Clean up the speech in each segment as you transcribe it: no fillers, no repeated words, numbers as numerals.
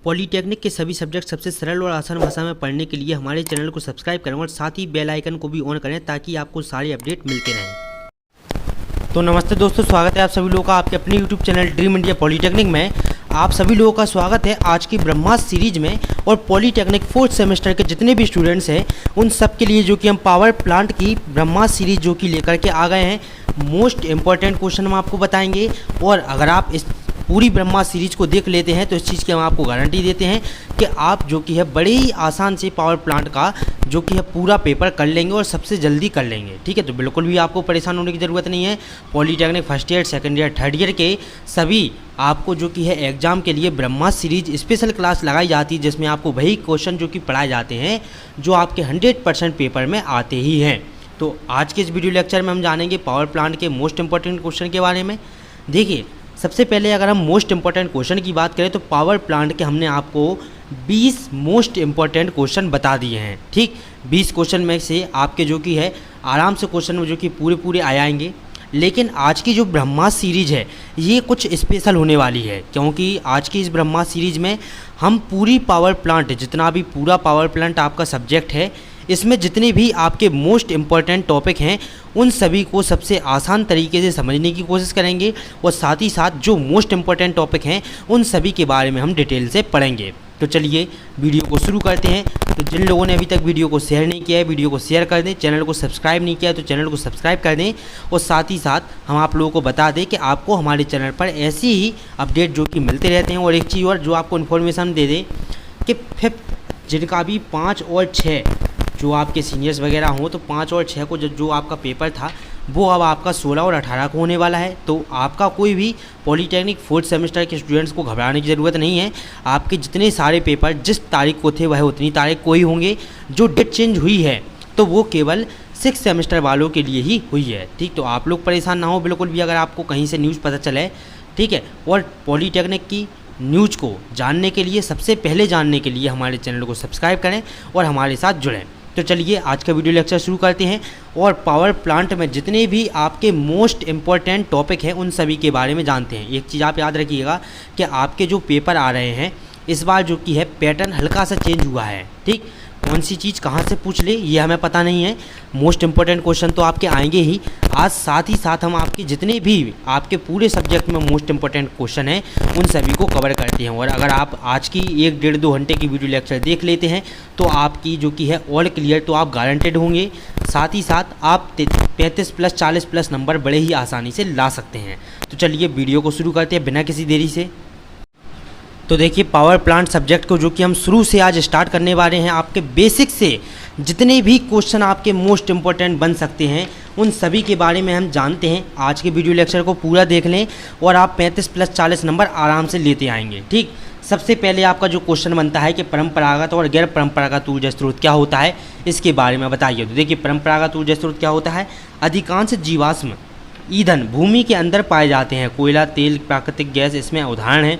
Polytechnic के सभी subject सबसे सरल और आसान भाषा में पढ़ने के लिए हमारे चैनल को सब्सक्राइब करें और साथ ही बेल आइकन को भी ऑन करें ताकि आपको सारे अपडेट मिलते रहें। तो नमस्ते दोस्तों, स्वागत है आप सभी लोगों का आपके अपने YouTube channel dream India polytechnic में। आप सभी लोगों का स्वागत है आज की ब्रह्मास्त्र सीरीज में। और पॉलीटेक्निक फोर्थ सेमेस्टर के जितने भी स्टूडेंट्स हैं उन सब के लिए जो कि हम पावर प्लांट की ब्रह्मास्त्र सीरीज जो कि लेकर के आ गए हैं, मोस्ट इम्पॉर्टेंट क्वेश्चन हम आपको बताएंगे। और अगर आप इस पूरी ब्रह्मास्त्र सीरीज को देख लेते हैं तो इस चीज़ की हम आपको गारंटी देते हैं कि आप जो कि है बड़े ही आसान से पावर प्लांट का जो कि है पूरा पेपर कर लेंगे और सबसे जल्दी कर लेंगे। ठीक है, तो बिल्कुल भी आपको परेशान होने की ज़रूरत नहीं है। Polytechnic first year, second year, third year के सभी आपको जो कि है एग्जाम के लिए ब्रह्मास्त्र सीरीज स्पेशल क्लास लगाई जाती है, जिसमें आपको वही क्वेश्चन जो कि पढ़ाए जाते हैं जो आपके 100% पेपर में आते ही हैं। तो आज के इस वीडियो लेक्चर में हम जानेंगे पावर प्लांट के मोस्ट इंपॉर्टेंट क्वेश्चन के बारे में। देखिए, सबसे पहले अगर हम मोस्ट इंपॉर्टेंट क्वेश्चन की बात करें तो पावर प्लांट के हमने आपको 20 मोस्ट इंपॉर्टेंट क्वेश्चन बता दिए हैं। ठीक, 20 क्वेश्चन में से आपके जो कि है आराम से क्वेश्चन में जो कि पूरे आए आएंगे। लेकिन आज की जो ब्रह्मास्त्र सीरीज है ये कुछ स्पेशल होने वाली है, क्योंकि आज की इस ब्रह्मास्त्र सीरीज में हम पूरी पावर प्लांट, जितना भी पूरा पावर प्लांट आपका सब्जेक्ट है, इसमें जितने भी आपके मोस्ट इम्पॉर्टेंट टॉपिक हैं उन सभी को सबसे आसान तरीके से समझने की कोशिश करेंगे। और साथ ही साथ जो मोस्ट इम्पॉर्टेंट टॉपिक हैं उन सभी के बारे में हम डिटेल से पढ़ेंगे। तो चलिए वीडियो को शुरू करते हैं। तो जिन लोगों ने अभी तक वीडियो को शेयर नहीं किया है, वीडियो को शेयर कर दें। चैनल को सब्सक्राइब नहीं किया है तो चैनल को सब्सक्राइब कर दें। और साथ ही साथ हम आप लोगों को बता दें कि आपको हमारे चैनल पर ऐसी ही अपडेट जो कि मिलते रहते हैं। और एक चीज़ और जो आपको इन्फॉर्मेशन दे दें कि फिफ्थ जिनका भी 5 और 6 जो आपके सीनियर्स वगैरह हों, तो 5 और 6 को जो आपका पेपर था वो अब आपका 16 और 18 को होने वाला है। तो आपका कोई भी पॉलीटेक्निक फोर्थ सेमेस्टर के स्टूडेंट्स को घबराने की ज़रूरत नहीं है। आपके जितने सारे पेपर जिस तारीख को थे वह उतनी तारीख को ही होंगे। जो डेट चेंज हुई है तो वो केवल 6 सेमेस्टर वालों के लिए ही हुई है। ठीक, तो आप लोग परेशान ना हो बिल्कुल भी अगर आपको कहीं से न्यूज़ पता चले। ठीक है, और पॉलीटेक्निक की न्यूज़ को जानने के लिए, सबसे पहले जानने के लिए हमारे चैनल को सब्सक्राइब करें और हमारे साथ जुड़ें। तो चलिए आज का वीडियो लेक्चर शुरू करते हैं। और पावर प्लांट में जितने भी आपके मोस्ट इम्पॉर्टेंट टॉपिक हैं उन सभी के बारे में जानते हैं। एक चीज़ आप याद रखिएगा कि आपके जो पेपर आ रहे हैं इस बार जो कि है पैटर्न हल्का सा चेंज हुआ है। ठीक, कौन सी चीज़ कहाँ से पूछ ले ये हमें पता नहीं है। मोस्ट इम्पॉर्टेंट क्वेश्चन तो आपके आएंगे ही। आज साथ ही साथ हम आपके जितने भी आपके पूरे सब्जेक्ट में मोस्ट इम्पॉर्टेंट क्वेश्चन हैं उन सभी को कवर करते हैं। और अगर आप आज की 1-1.5-2 घंटे की वीडियो लेक्चर देख लेते हैं तो आपकी जो कि है ऑल क्लियर तो आप गारंटेड होंगे। साथ ही साथ आप 35+ 40+ नंबर बड़े ही आसानी से ला सकते हैं। तो चलिए वीडियो को शुरू करते हैं बिना किसी देरी से। तो देखिए, पावर प्लांट सब्जेक्ट को जो कि हम शुरू से आज स्टार्ट करने वाले हैं, आपके बेसिक से जितने भी क्वेश्चन आपके मोस्ट इम्पॉर्टेंट बन सकते हैं उन सभी के बारे में हम जानते हैं। आज के वीडियो लेक्चर को पूरा देख लें और आप 35+ 40 नंबर आराम से लेते आएंगे। ठीक, सबसे पहले आपका जो क्वेश्चन बनता है कि परंपरागत और गैर परंपरागत ऊर्जा स्रोत क्या होता है, इसके बारे में बताइए। तो देखिए, परंपरागत ऊर्जा स्रोत क्या होता है? अधिकांश जीवाश्म ईंधन भूमि के अंदर पाए जाते हैं। कोयला, तेल, प्राकृतिक गैस इसमें उदाहरण है।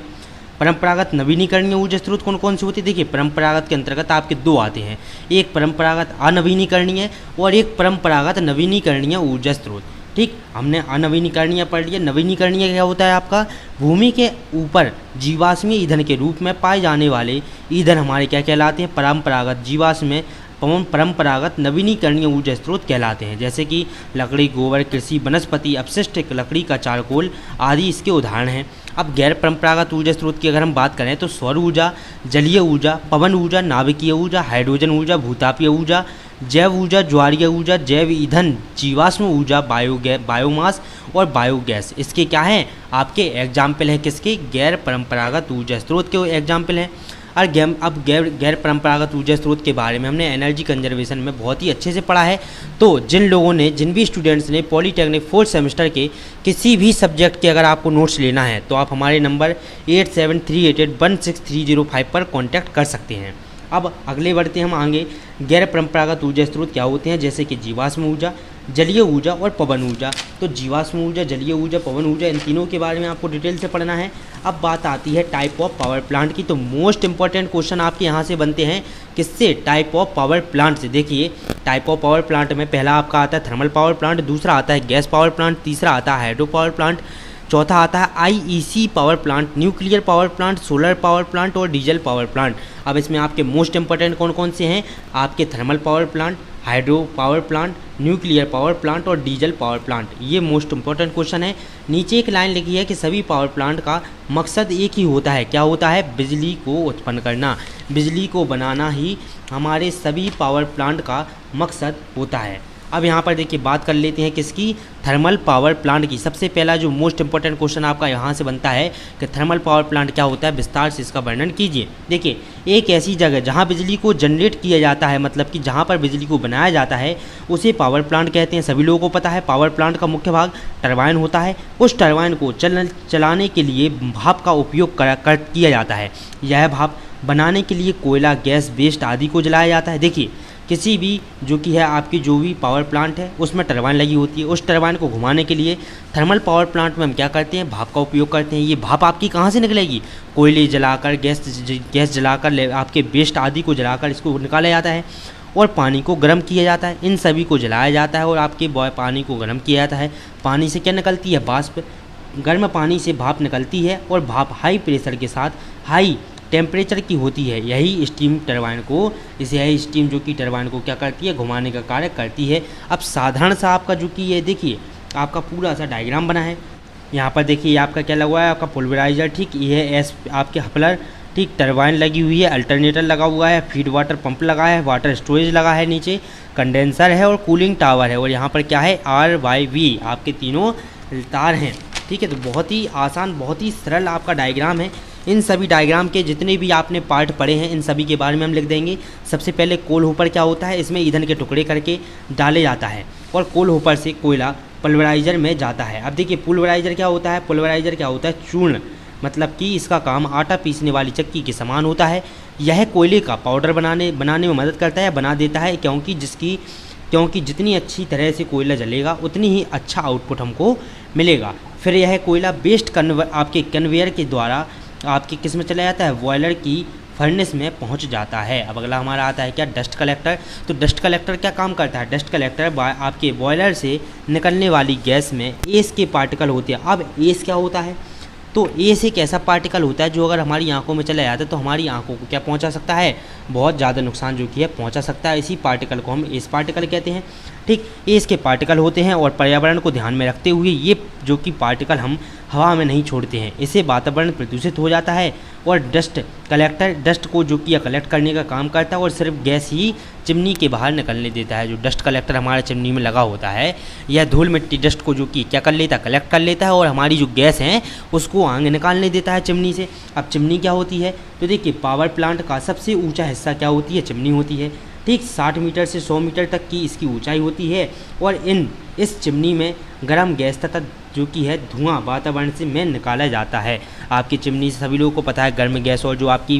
परंपरागत नवीनीकरणीय ऊर्जा स्रोत कौन कौन से होते हैं? देखिए, परंपरागत के अंतर्गत आपके 2 आते हैं, एक परंपरागत अनवीनीकरणीय और एक परंपरागत नवीनीकरणीय ऊर्जा स्रोत। ठीक, हमने अनवीनीकरणीय पढ़ लिया। नवीनीकरणीय क्या होता है? आपका भूमि के ऊपर जीवाश्मीय ईंधन के रूप में पाए जाने वाले ईंधन हमारे क्या कहलाते हैं? परंपरागत जीवाश्म परंपरागत नवीनीकरणीय ऊर्जा स्रोत कहलाते हैं। जैसे कि लकड़ी, गोबर, कृषि, वनस्पति अपशिष्ट, लकड़ी का चारकोल आदि इसके उदाहरण हैं। अब गैर परंपरागत ऊर्जा स्रोत की अगर हम बात करें तो सौर ऊर्जा, जलीय ऊर्जा, पवन ऊर्जा, नाभिकीय ऊर्जा, हाइड्रोजन ऊर्जा, भूतापीय ऊर्जा, जैव ऊर्जा, ज्वारीय ऊर्जा, जैव ईंधन, जीवाश्म ऊर्जा, बायोमास और बायोगैस इसके क्या हैं? आपके एग्जाम्पल हैं। किसके? गैर परंपरागत ऊर्जा स्रोत के एग्जाम्पल हैं। और अब गैर परंपरागत ऊर्जा स्रोत के बारे में हमने एनर्जी कंजर्वेशन में बहुत ही अच्छे से पढ़ा है। तो जिन भी स्टूडेंट्स ने पॉलीटेक्निक फोर्थ सेमेस्टर के किसी भी सब्जेक्ट के अगर आपको नोट्स लेना है तो आप हमारे नंबर 8738816305 पर कॉन्टैक्ट कर सकते हैं। अब अगले बढ़ते हम आगे। गैर परंपरागत ऊर्जा स्रोत क्या होते हैं? जैसे कि जीवाश्म ऊर्जा, जलीय ऊर्जा और पवन ऊर्जा। तो जीवाश्म ऊर्जा, जलीय ऊर्जा, पवन ऊर्जा, इन तीनों के बारे में आपको डिटेल से पढ़ना है। अब बात आती है टाइप ऑफ पावर प्लांट की। तो मोस्ट इंपॉर्टेंट क्वेश्चन आपके यहाँ से बनते हैं किससे? टाइप ऑफ पावर प्लांट से। देखिए, टाइप ऑफ पावर प्लांट में पहला आपका आता है थर्मल पावर प्लांट, दूसरा आता है गैस पावर प्लांट, तीसरा आता है हाइड्रो पावर प्लांट, चौथा आता है IEC power plant, nuclear power plant, solar power plant और डीजल पावर प्लांट। अब इसमें आपके मोस्ट इंपॉर्टेंट कौन कौन से हैं, आपके thermal power plant, hydro power plant, nuclear power plant और डीजल पावर प्लांट। ये मोस्ट इंपॉर्टेंट क्वेश्चन है। नीचे एक लाइन लिखी है कि सभी पावर प्लांट का मकसद एक ही होता है, क्या होता है, बिजली को उत्पन्न करना, बिजली को बनाना ही हमारे सभी पावर प्लांट का मकसद होता है। अब यहाँ पर देखिए बात कर लेते हैं किसकी, थर्मल पावर प्लांट की। सबसे पहला जो मोस्ट इंपॉर्टेंट क्वेश्चन आपका यहाँ से बनता है कि थर्मल पावर प्लांट क्या होता है, विस्तार से इसका वर्णन कीजिए। देखिए, एक ऐसी जगह जहाँ बिजली को जनरेट किया जाता है, मतलब कि जहाँ पर बिजली को बनाया जाता है, उसे पावर प्लांट कहते हैं। सभी लोगों को पता है पावर प्लांट का मुख्य भाग टरबाइन होता है। उस टरबाइन को चलाने के लिए भाप का उपयोग किया जाता है। यह भाप बनाने के लिए कोयला, गैस, वेस्ट आदि को जलाया जाता है। देखिए, किसी भी जो कि है आपकी जो भी पावर प्लांट है उसमें टरबाइन लगी होती है। उस टरबाइन को घुमाने के लिए थर्मल पावर प्लांट में हम क्या करते हैं, भाप का उपयोग करते हैं। ये भाप आपकी कहाँ से निकलेगी, कोयले जलाकर, गैस जलाकर, आपके वेस्ट आदि को जलाकर इसको निकाला जाता है और पानी को गर्म किया जाता है। इन सभी को जलाया जाता है और आपके पानी को गर्म किया जाता है। पानी से क्या निकलती है, वाष्प। गर्म पानी से भाप निकलती है और भाप हाई प्रेशर के साथ हाई टेम्परेचर की होती है। यही स्टीम टरबाइन को, यही स्टीम जो कि टरबाइन को क्या करती है, घुमाने का कार्य करती है। अब साधारण सा आपका जो कि ये देखिए आपका पूरा सा डायग्राम बना है। यहाँ पर देखिए आपका क्या लगा हुआ है, आपका पुलवराइजर, ठीक, ये है आपके हपलर, ठीक, टरबाइन लगी हुई है, अल्टरनेटर लगा हुआ है, फीड वाटर पंप लगा है, वाटर स्टोरेज लगा है, नीचे कंडेंसर है और कूलिंग टावर है। और यहाँ पर क्या है, RYV आपके तीनों तार हैं। ठीक है, तो बहुत ही आसान, बहुत ही सरल आपका डायग्राम है। इन सभी डायग्राम के जितने भी आपने पार्ट पढ़े हैं इन सभी के बारे में हम लिख देंगे। सबसे पहले कोल होपर क्या होता है, इसमें ईंधन के टुकड़े करके डाले जाता है और कोल होपर से कोयला पल्वराइजर में जाता है। अब देखिए पुलवराइजर क्या होता है, पुलवराइजर क्या होता है, चूर्ण, मतलब कि इसका काम आटा पीसने वाली चक्की के समान होता है। यह कोयले का पाउडर बनाने में मदद करता है, बना देता है, क्योंकि जितनी अच्छी तरह से कोयला जलेगा उतनी ही अच्छा आउटपुट हमको मिलेगा। फिर यह कोयला वेस्ट आपके कन्वेयर के द्वारा आपके किस में चला जाता है, बॉयलर की फर्नेस में पहुंच जाता है। अब अगला हमारा आता है क्या, डस्ट कलेक्टर। तो डस्ट कलेक्टर क्या काम करता है, डस्ट कलेक्टर आपके बॉयलर से निकलने वाली गैस में एस के पार्टिकल होते हैं। अब एस क्या होता है, तो एस एक ऐसा पार्टिकल होता है जो अगर हमारी आंखों में चला जाता है तो हमारी आंखों को क्या पहुंचा सकता है, बहुत ज़्यादा नुकसान जो कि है पहुंचा सकता है। इसी पार्टिकल को हम एस पार्टिकल कहते हैं। ठीक, एस के पार्टिकल होते हैं और पर्यावरण को ध्यान में रखते हुए ये जो कि पार्टिकल हम हवा में नहीं छोड़ते हैं, इससे वातावरण प्रदूषित हो जाता है। और डस्ट कलेक्टर डस्ट को जो कि कलेक्ट करने का काम करता है और सिर्फ गैस ही चिमनी के बाहर निकलने देता है। जो डस्ट कलेक्टर हमारे चिमनी में लगा होता है, यह धूल मिट्टी डस्ट को जो कि क्या कर लेता है, कलेक्ट कर लेता है और हमारी जो गैस है उसको आगे निकालने देता है चिमनी से। अब चिमनी क्या होती है, तो देखिए पावर प्लांट का सबसे ऊंचा हिस्सा क्या होती है, चिमनी होती है। ठीक, 60 मीटर से 100 मीटर तक की इसकी ऊंचाई होती है और इस चिमनी में गर्म गैस तथा जो कि है धुआं वातावरण से में निकाला जाता है। आपकी चिमनी से सभी लोगों को पता है गर्म गैस और जो आपकी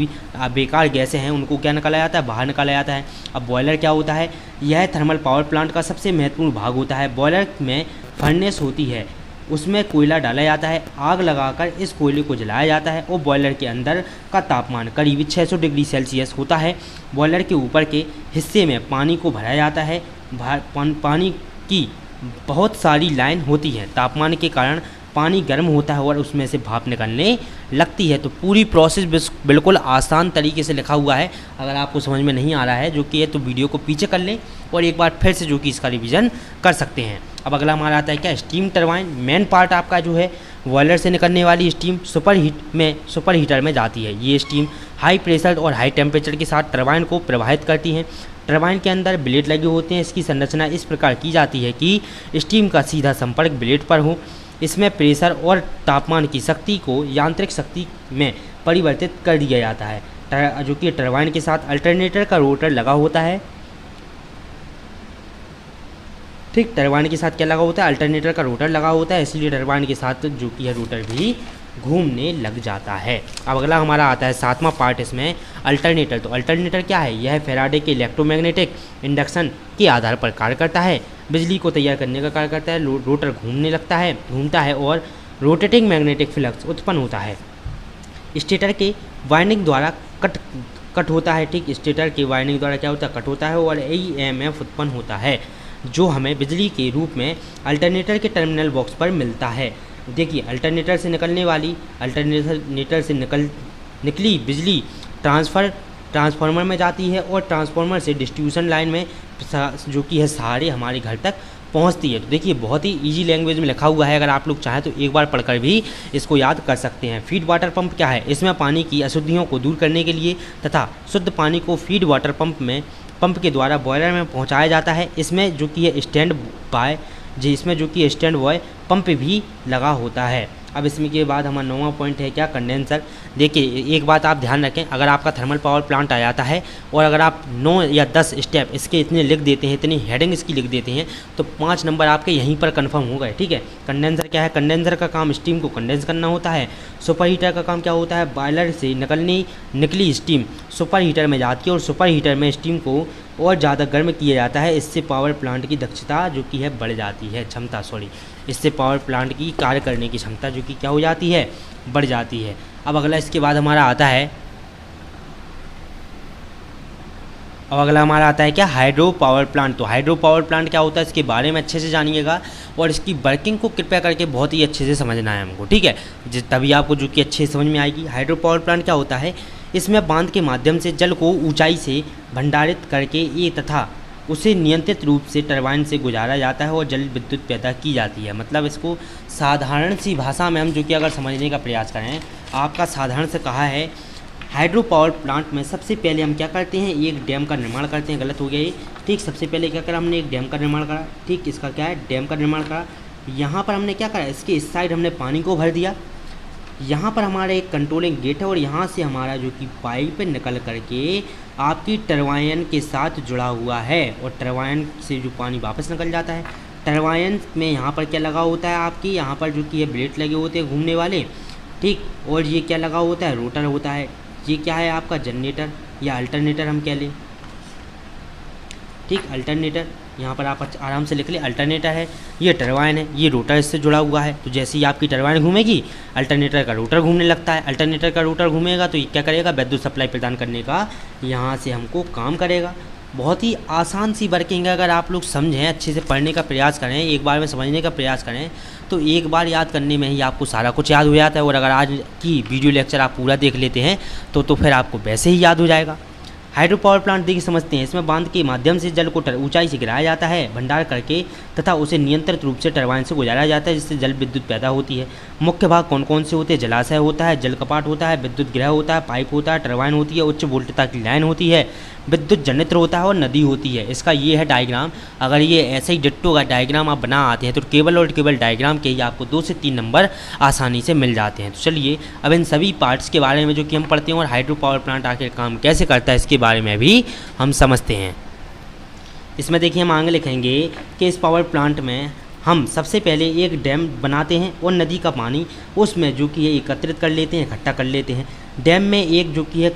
बेकार गैसें हैं उनको क्या निकाला जाता है, बाहर निकाला जाता है। अब बॉयलर क्या होता है, यह थर्मल पावर प्लांट का सबसे महत्वपूर्ण भाग होता है। बॉयलर में फर्नेस होती है, उसमें कोयला डाला जाता है, आग लगाकर इस कोयले को जलाया जाता है और बॉयलर के अंदर का तापमान करीब 600 डिग्री सेल्सियस होता है। बॉयलर के ऊपर के हिस्से में पानी को भरा जाता है। पानी की बहुत सारी लाइन होती है, तापमान के कारण पानी गर्म होता है और उसमें से भाप निकलने लगती है। तो पूरी प्रोसेस बिल्कुल आसान तरीके से लिखा हुआ है। अगर आपको समझ में नहीं आ रहा है जो कि है तो वीडियो को पीछे कर लें और एक बार फिर से जो कि इसका रिवीजन कर सकते हैं। अब अगला हमारा आता है क्या, स्टीम टरबाइन। मेन पार्ट आपका जो है बॉयलर से निकलने वाली स्टीम सुपर हीटर में जाती है। ये स्टीम हाई प्रेशर और हाई टेम्परेचर के साथ टरबाइन को प्रवाहित करती हैं। टरबाइन के अंदर ब्लेड लगे होते हैं। इसकी संरचना इस प्रकार की जाती है कि स्टीम का सीधा संपर्क ब्लेड पर हो। इसमें प्रेशर और तापमान की शक्ति को यांत्रिक शक्ति में परिवर्तित कर दिया जाता है। जो कि टरबाइन के साथ अल्टरनेटर का रोटर लगा होता है। ठीक, टरबाइन के साथ क्या लगा होता है, अल्टरनेटर का रोटर लगा होता है, इसलिए टरबाइन के साथ जो कि है रोटर भी घूमने लग जाता है। अब अगला हमारा आता है 7वां पार्ट इसमें, अल्टरनेटर। तो अल्टरनेटर क्या है, यह फैराडे के इलेक्ट्रोमैग्नेटिक इंडक्शन के आधार पर कार्य करता है। बिजली को तैयार करने का कार्य करता है। रोटर घूमता है और रोटेटिंग मैग्नेटिक फ्लक्स उत्पन्न होता है। स्टेटर के वाइंडिंग द्वारा कट होता है। ठीक, स्टेटर के वाइंडिंग द्वारा क्या होता है, कट होता है और EMF उत्पन्न होता है जो हमें बिजली के रूप में अल्टरनेटर के टर्मिनल बॉक्स पर मिलता है। देखिए अल्टरनेटर से निकली बिजली ट्रांसफार्मर में जाती है और ट्रांसफार्मर से डिस्ट्रीब्यूशन लाइन में जो कि है सहारे हमारे घर तक पहुंचती है। तो देखिए बहुत ही इजी लैंग्वेज में लिखा हुआ है, अगर आप लोग चाहें तो एक बार पढ़कर भी इसको याद कर सकते हैं। फीड वाटर पंप क्या है? इसमें पानी की अशुद्धियों को दूर करने के लिए तथा शुद्ध पानी को फीड वाटर पंप के द्वारा बॉयलर में पहुंचाया जाता है। इसमें जो कि है स्टैंड बाय पंप भी लगा होता है। अब इसमें के बाद हमारा 9वां पॉइंट है क्या? कंडेंसर। देखिए एक बात आप ध्यान रखें, अगर आपका थर्मल पावर प्लांट आ जाता है और अगर आप 9 या 10 स्टेप इसके इतने लिख देते हैं, इतनी हेडिंग इसकी लिख देते हैं, तो 5 नंबर आपके यहीं पर कंफर्म हो गए। ठीक है। कंडेंसर क्या है? कंडेंसर का काम स्टीम को कंडेंस करना होता है। सुपर हीटर का काम क्या होता है? बॉयलर से निकली स्टीम सुपर हीटर में जाती है और सुपर हीटर में स्टीम को और ज़्यादा गर्म किया जाता है। इससे पावर प्लांट की दक्षता जो कि है बढ़ जाती है, इससे पावर प्लांट की कार्य करने की क्षमता जो कि क्या हो जाती है? बढ़ जाती है। अब अगला इसके बाद हमारा आता है क्या? Hydro power plant. तो हाइड्रो पावर प्लांट क्या होता है, इसके बारे में अच्छे से जानिएगा और इसकी वर्किंग को कृपया करके बहुत ही अच्छे से समझना है हमको। ठीक है, तभी आपको जो कि अच्छे से समझ में आएगी। हाइड्रो पावर प्लांट क्या होता है? इसमें बांध के माध्यम से जल को ऊंचाई से भंडारित करके तथा उसे नियंत्रित रूप से टरबाइन से गुजारा जाता है और जल विद्युत पैदा की जाती है। मतलब इसको साधारण सी भाषा में हम जो कि अगर समझने का प्रयास करें, आपका साधारण से कहा है, हाइड्रो पावर प्लांट में सबसे पहले हम क्या करते हैं? एक डैम का निर्माण करते हैं। गलत हो गया ये। ठीक, सबसे पहले क्या करा हमने? एक डैम का निर्माण करा। ठीक, इसका क्या है? डैम का निर्माण करा। यहाँ पर हमने क्या करा? इसके इस साइड हमने पानी को भर दिया। यहाँ पर हमारा एक कंट्रोलिंग गेट है और यहाँ से हमारा जो कि पाइप निकल करके आपकी टरबाइन के साथ जुड़ा हुआ है और टरबाइन से जो पानी वापस निकल जाता है। टरबाइन में यहाँ पर क्या लगा होता है? आपकी यहाँ पर जो कि ये ब्लेड लगे होते हैं घूमने वाले। ठीक, और ये क्या लगा होता है? रोटर होता है। ये क्या है? आपका जनरेटर या अल्टरनेटर हम कह लें। ठीक, अल्टरनेटर यहाँ पर आप आराम से लिख ले, अल्टरनेटर है। ये टरबाइन है, ये रोटर इससे जुड़ा हुआ है। तो जैसे ही आपकी टरबाइन घूमेगी, अल्टरनेटर का रोटर घूमने लगता है। अल्टरनेटर का रोटर घूमेगा तो ये क्या करेगा? विद्युत सप्लाई प्रदान करने का यहाँ से हमको काम करेगा। बहुत ही आसान सी वर्किंग है। अगर आप लोग समझें, अच्छे से पढ़ने का प्रयास करें, एक बार में समझने का प्रयास करें, तो एक बार याद करने में ही आपको सारा कुछ याद हो जाता है। और अगर आज की वीडियो लेक्चर आप पूरा देख लेते हैं तो फिर आपको वैसे ही याद हो जाएगा। हाइड्रो पावर प्लांट देखिए समझते हैं। इसमें बांध के माध्यम से जल को ऊंचाई से गिराया जाता है, भंडार करके तथा उसे नियंत्रित रूप से टरबाइन से गुजारा जाता है, जिससे जल विद्युत पैदा होती है। मुख्य भाग कौन कौन से होते हैं? जलाशय होता है, जल कपाट होता है, विद्युत गृह होता है, पाइप होता है, टरबाइन होती है, उच्च वोल्टता की लाइन होती है, विद्युत जनित्र होता है और नदी होती है। इसका ये है डायग्राम। अगर ये ऐसे ही डिट्टो का डायग्राम आप बना आते हैं तो केवल और केवल डायग्राम के ही आपको 2 से 3 नंबर आसानी से मिल जाते हैं। तो चलिए अब इन सभी पार्ट्स के बारे में जो कि हम पढ़ते हैं और हाइड्रो पावर प्लांट आखिर काम कैसे करता है इसके बारे में भी हम समझते हैं। इसमें देखिए हम आगे लिखेंगे कि इस पावर प्लांट में हम सबसे पहले एक डैम बनाते हैं और नदी का पानी उसमें जो कि है एकत्रित कर लेते हैं, इकट्ठा कर लेते हैं। डैम में एक जो कि है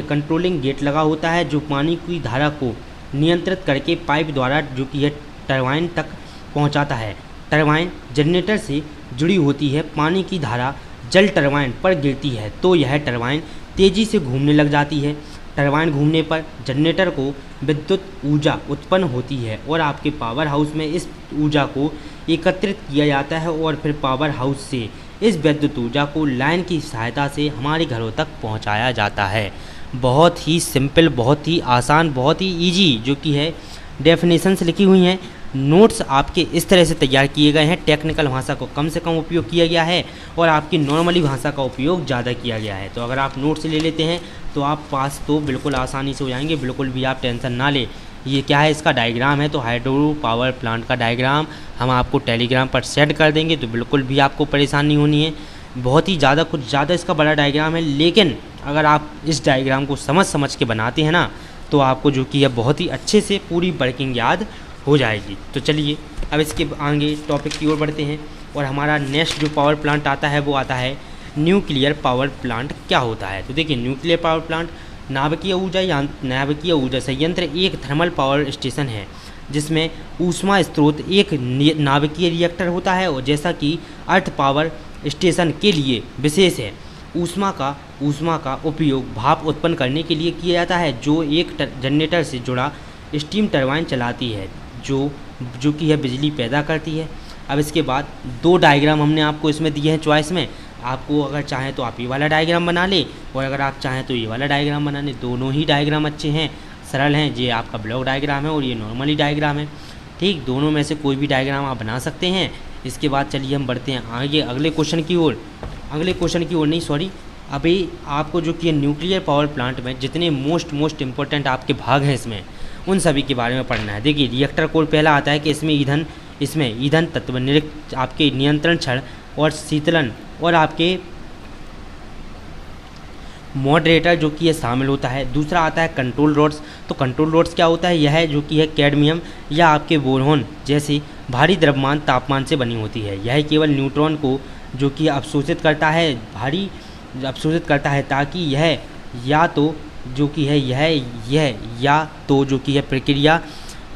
कंट्रोलिंग गेट लगा होता है, जो पानी की धारा को नियंत्रित करके पाइप द्वारा जो कि है टरबाइन तक पहुंचाता है। टरबाइन जनरेटर से जुड़ी होती है। पानी की धारा जल टरबाइन पर गिरती है तो यह टरबाइन तेज़ी से घूमने लग जाती है। टरबाइन घूमने पर जनरेटर को विद्युत ऊर्जा उत्पन्न होती है और आपके पावर हाउस में इस ऊर्जा को एकत्रित किया जाता है और फिर पावर हाउस से इस विद्युत ऊर्जा को लाइन की सहायता से हमारे घरों तक पहुंचाया जाता है। बहुत ही सिंपल, बहुत ही आसान, बहुत ही इजी जो कि है डेफिनेशंस लिखी हुई हैं। नोट्स आपके इस तरह से तैयार किए गए हैं। टेक्निकल भाषा को कम से कम उपयोग किया गया है और आपकी नॉर्मली भाषा का उपयोग ज़्यादा किया गया है। तो अगर आप नोट्स ले लेते हैं तो आप पास तो बिल्कुल आसानी से हो जाएंगे, बिल्कुल भी आप टेंशन ना ले। ये क्या है? इसका डायग्राम है। तो हाइड्रो पावर प्लांट का डायग्राम हम आपको टेलीग्राम पर सेंड कर देंगे, तो बिल्कुल भी आपको परेशानी नहीं होनी है। बहुत ही ज़्यादा कुछ ज़्यादा इसका बड़ा डायग्राम है, लेकिन अगर आप इस डायग्राम को समझ के बनाते हैं ना, तो आपको जो कि है बहुत ही अच्छे से पूरी वर्किंग याद हो जाएगी। तो चलिए अब इसके आगे टॉपिक की ओर बढ़ते हैं और हमारा नेक्स्ट जो पावर प्लांट आता है वो आता है न्यूक्लियर पावर प्लांट क्या होता है। तो देखिए न्यूक्लियर पावर प्लांट नाभिकीय ऊर्जा संयंत्र एक थर्मल पावर स्टेशन है जिसमें ऊष्मा स्रोत एक नाभिकीय रिएक्टर होता है और जैसा कि अर्थ पावर स्टेशन के लिए विशेष है। ऊष्मा का उपयोग भाप उत्पन्न करने के लिए किया जाता है, जो एक जनरेटर से जुड़ा स्टीम टरबाइन चलाती है जो कि है बिजली पैदा करती है। अब इसके बाद 2 डायग्राम हमने आपको इसमें दिए हैं चॉइस में। आपको अगर चाहें तो आप ये वाला डायग्राम बना लें, और अगर आप चाहें तो ये वाला डायग्राम बना लें। दोनों ही डायग्राम अच्छे हैं, सरल हैं। ये आपका ब्लॉक डायग्राम है और ये नॉर्मली डायग्राम है, ठीक। दोनों में से कोई भी डायग्राम आप बना सकते हैं। इसके बाद चलिए हम बढ़ते हैं आगे अगले क्वेश्चन की ओर। अभी आपको जो कि न्यूक्लियर पावर प्लांट में जितने मोस्ट इम्पोर्टेंट आपके भाग हैं इसमें, उन सभी के बारे में पढ़ना है। देखिए, रिएक्टर कोड पहला आता है कि इसमें ईंधन तत्व, आपके नियंत्रण छड़ और शीतलन और आपके मॉडरेटर जो कि ये शामिल होता है। दूसरा आता है कंट्रोल रोड्स। तो कंट्रोल रोड्स क्या होता है? यह जो कि है कैडमियम या आपके बोरोन जैसी भारी द्रव्यमान तापमान से बनी होती है। यह केवल न्यूट्रॉन को जो कि अवशोषित करता है, ताकि यह या तो जो कि है यह या तो जो कि है प्रक्रिया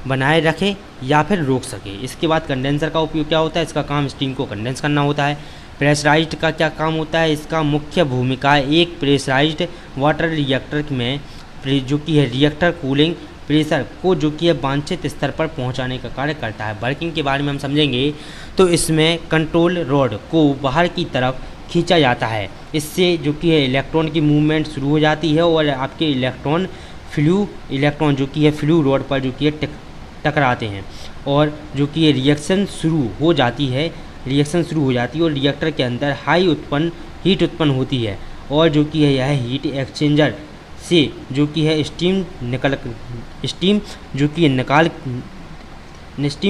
बनाए रखे या फिर रोक सके। इसके बाद कंडेंसर का उपयोग क्या होता है? इसका काम स्टीम को कंडेंस करना होता है। प्रेशराइज्ड का क्या काम होता है? इसका मुख्य भूमिका एक प्रेशराइज्ड वाटर रिएक्टर में जो कि है रिएक्टर कूलिंग प्रेशर को जो कि है वांछित स्तर पर पहुंचाने का कार्य करता है। वर्किंग के बारे में हम समझेंगे तो इसमें कंट्रोल रॉड को बाहर की तरफ खींचा जाता है। इससे जो कि है इलेक्ट्रॉन की मूवमेंट शुरू हो जाती है और आपके इलेक्ट्रॉन जो कि है फ्लू रॉड पर जो कि है टकराते हैं और जो कि ये रिएक्शन शुरू हो जाती है और रिएक्टर के अंदर हीट उत्पन्न होती है और जो कि है यह हीट एक्सचेंजर से जो कि है स्टीम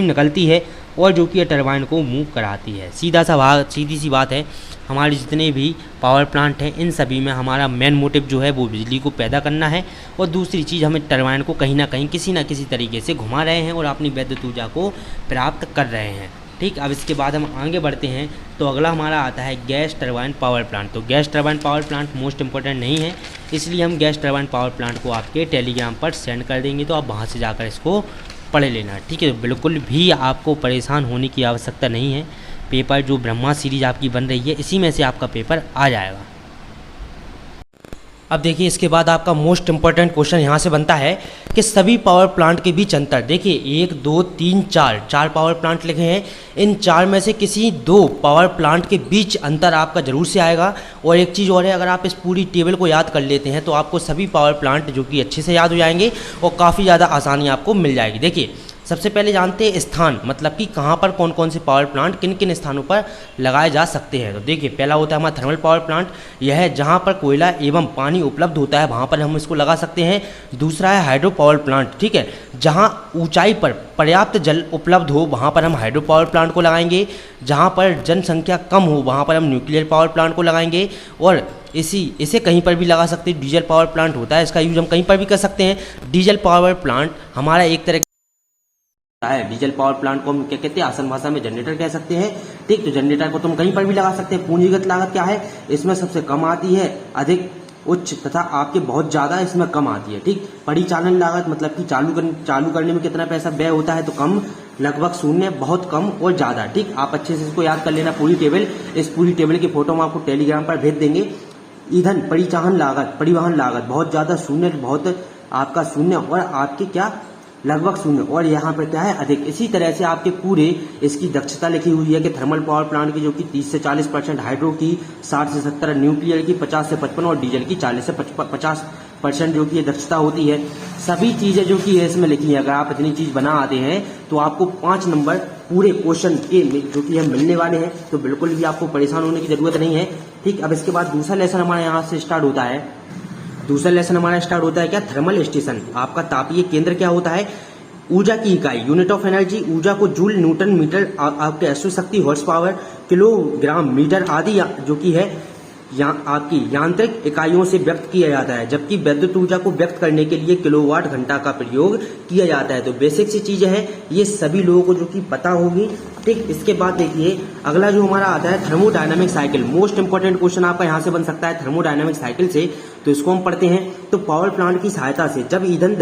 निकलती है और जो कि टरबाइन को मूव कराती है। सीधी सी बात है, हमारे जितने भी पावर प्लांट हैं इन सभी में हमारा मेन मोटिव जो है वो बिजली को पैदा करना है और दूसरी चीज़ हमें टरबाइन को कहीं ना कहीं किसी न किसी तरीके से घुमा रहे हैं और अपनी विद्युत ऊर्जा को प्राप्त कर रहे हैं, ठीक। अब इसके बाद हम आगे बढ़ते हैं तो अगला हमारा आता है गैस टरबाइन पावर प्लांट। तो gas turbine power plant most important नहीं है, इसलिए हम गैस टरबाइन पावर प्लांट को आपके टेलीग्राम पर सेंड कर देंगे, तो आप वहाँ से जाकर इसको पढ़ लेना, ठीक है। तो बिल्कुल भी आपको परेशान होने की आवश्यकता नहीं है। पेपर जो ब्रह्मा सीरीज आपकी बन रही है इसी में से आपका पेपर आ जाएगा। अब देखिए, इसके बाद आपका मोस्ट इंपॉर्टेंट क्वेश्चन यहाँ से बनता है कि सभी पावर प्लांट के बीच अंतर। देखिए 1 2 3 4 पावर प्लांट लिखे हैं, इन 4 में से किसी 2 पावर प्लांट के बीच अंतर आपका जरूर से आएगा। और एक चीज़ और है, अगर आप इस पूरी टेबल को याद कर लेते हैं तो आपको सभी पावर प्लांट जो कि अच्छे से याद हो जाएंगे और काफ़ी ज़्यादा आसानी आपको मिल जाएगी। देखिए, सबसे पहले जानते हैं स्थान, मतलब कि कहाँ पर कौन कौन से पावर प्लांट किन किन स्थानों पर लगाए जा सकते हैं। तो देखिए, पहला होता है हमारा थर्मल पावर प्लांट, यह है जहाँ पर कोयला एवं पानी उपलब्ध होता है वहाँ पर हम इसको लगा सकते हैं। दूसरा है हाइड्रो पावर प्लांट, ठीक है, जहाँ ऊंचाई पर पर्याप्त जल उपलब्ध हो वहाँ पर हम हाइड्रो पावर प्लांट को लगाएंगे। जहाँ पर जनसंख्या कम हो वहाँ पर हम न्यूक्लियर पावर प्लांट को लगाएंगे। और इसे कहीं पर भी लगा सकते हैं। डीजल पावर प्लांट होता है, इसका यूज हम कहीं पर भी कर सकते हैं। डीजल पावर प्लांट हमारा एक तरह है, डीजल पावर प्लांट को हम क्या कहते हैं, आसान भाषा में जनरेटर कह सकते हैं, ठीक। तो जनरेटर को तुम कहीं पर भी लगा सकते हैं। पूंजीगत लागत क्या है, इसमें सबसे कम आती है, अधिक उच्च तथा आपके बहुत ज़्यादा इसमें कम आती है, ठीक। परिचालन लागत मतलब कि चालू करने में कितना पैसा व्यय होता है, तो कम, लगभग शून्य, बहुत कम और ज़्यादा, ठीक। आप अच्छे से इसको याद कर लेना पूरी टेबल। इस पूरी टेबल की फोटो हम आपको टेलीग्राम पर भेज देंगे। ईंधन परिवहन लागत बहुत ज़्यादा, शून्य, बहुत आपका शून्य और आपके क्या लगभग शून्य, और यहाँ पर क्या है, अधिक। इसी तरह से आपके पूरे इसकी दक्षता लिखी हुई है कि थर्मल पावर प्लांट की जो कि 30 से 40%, हाइड्रो की 60 से 70, न्यूक्लियर की 50 से 55 और डीजल की 40 से 50% जो कि दक्षता होती है। सभी चीज़ें जो कि इसमें लिखी है, अगर आप इतनी चीज़ बना आते हैं तो आपको 5 नंबर पूरे क्वेश्चन के जो कि मिलने वाले हैं, तो बिल्कुल भी आपको परेशान होने की जरूरत नहीं है, ठीक। अब इसके बाद दूसरा लेसन हमारा यहाँ से स्टार्ट होता है। दूसरा लेसन हमारा स्टार्ट होता है क्या, थर्मल स्टेशन। आपका तापीय केंद्र क्या होता है, ऊर्जा की इकाई, यूनिट ऑफ एनर्जी, ऊर्जा को जूल, न्यूटन, मीटर, आपके अश्व शक्ति, हॉर्स पावर, किलोग्राम, मीटर आदि जो कि है आपकी यांत्रिक इकाइयों से व्यक्त किया जाता है, जबकि विद्युत ऊर्जा को व्यक्त करने के लिए किलोवाट घंटा का प्रयोग किया जाता है। तो बेसिक सी चीजें हैं, ये सभी लोगों को जो कि पता होगी, ठीक। इसके बाद देखिए अगला जो हमारा आता है thermodynamic cycle. Most important question आपका यहाँ से बन सकता है थर्मोडायनामिक साइकिल से, तो इसको हम पढ़ते हैं। तो पावर प्लांट की सहायता से जब ईंधन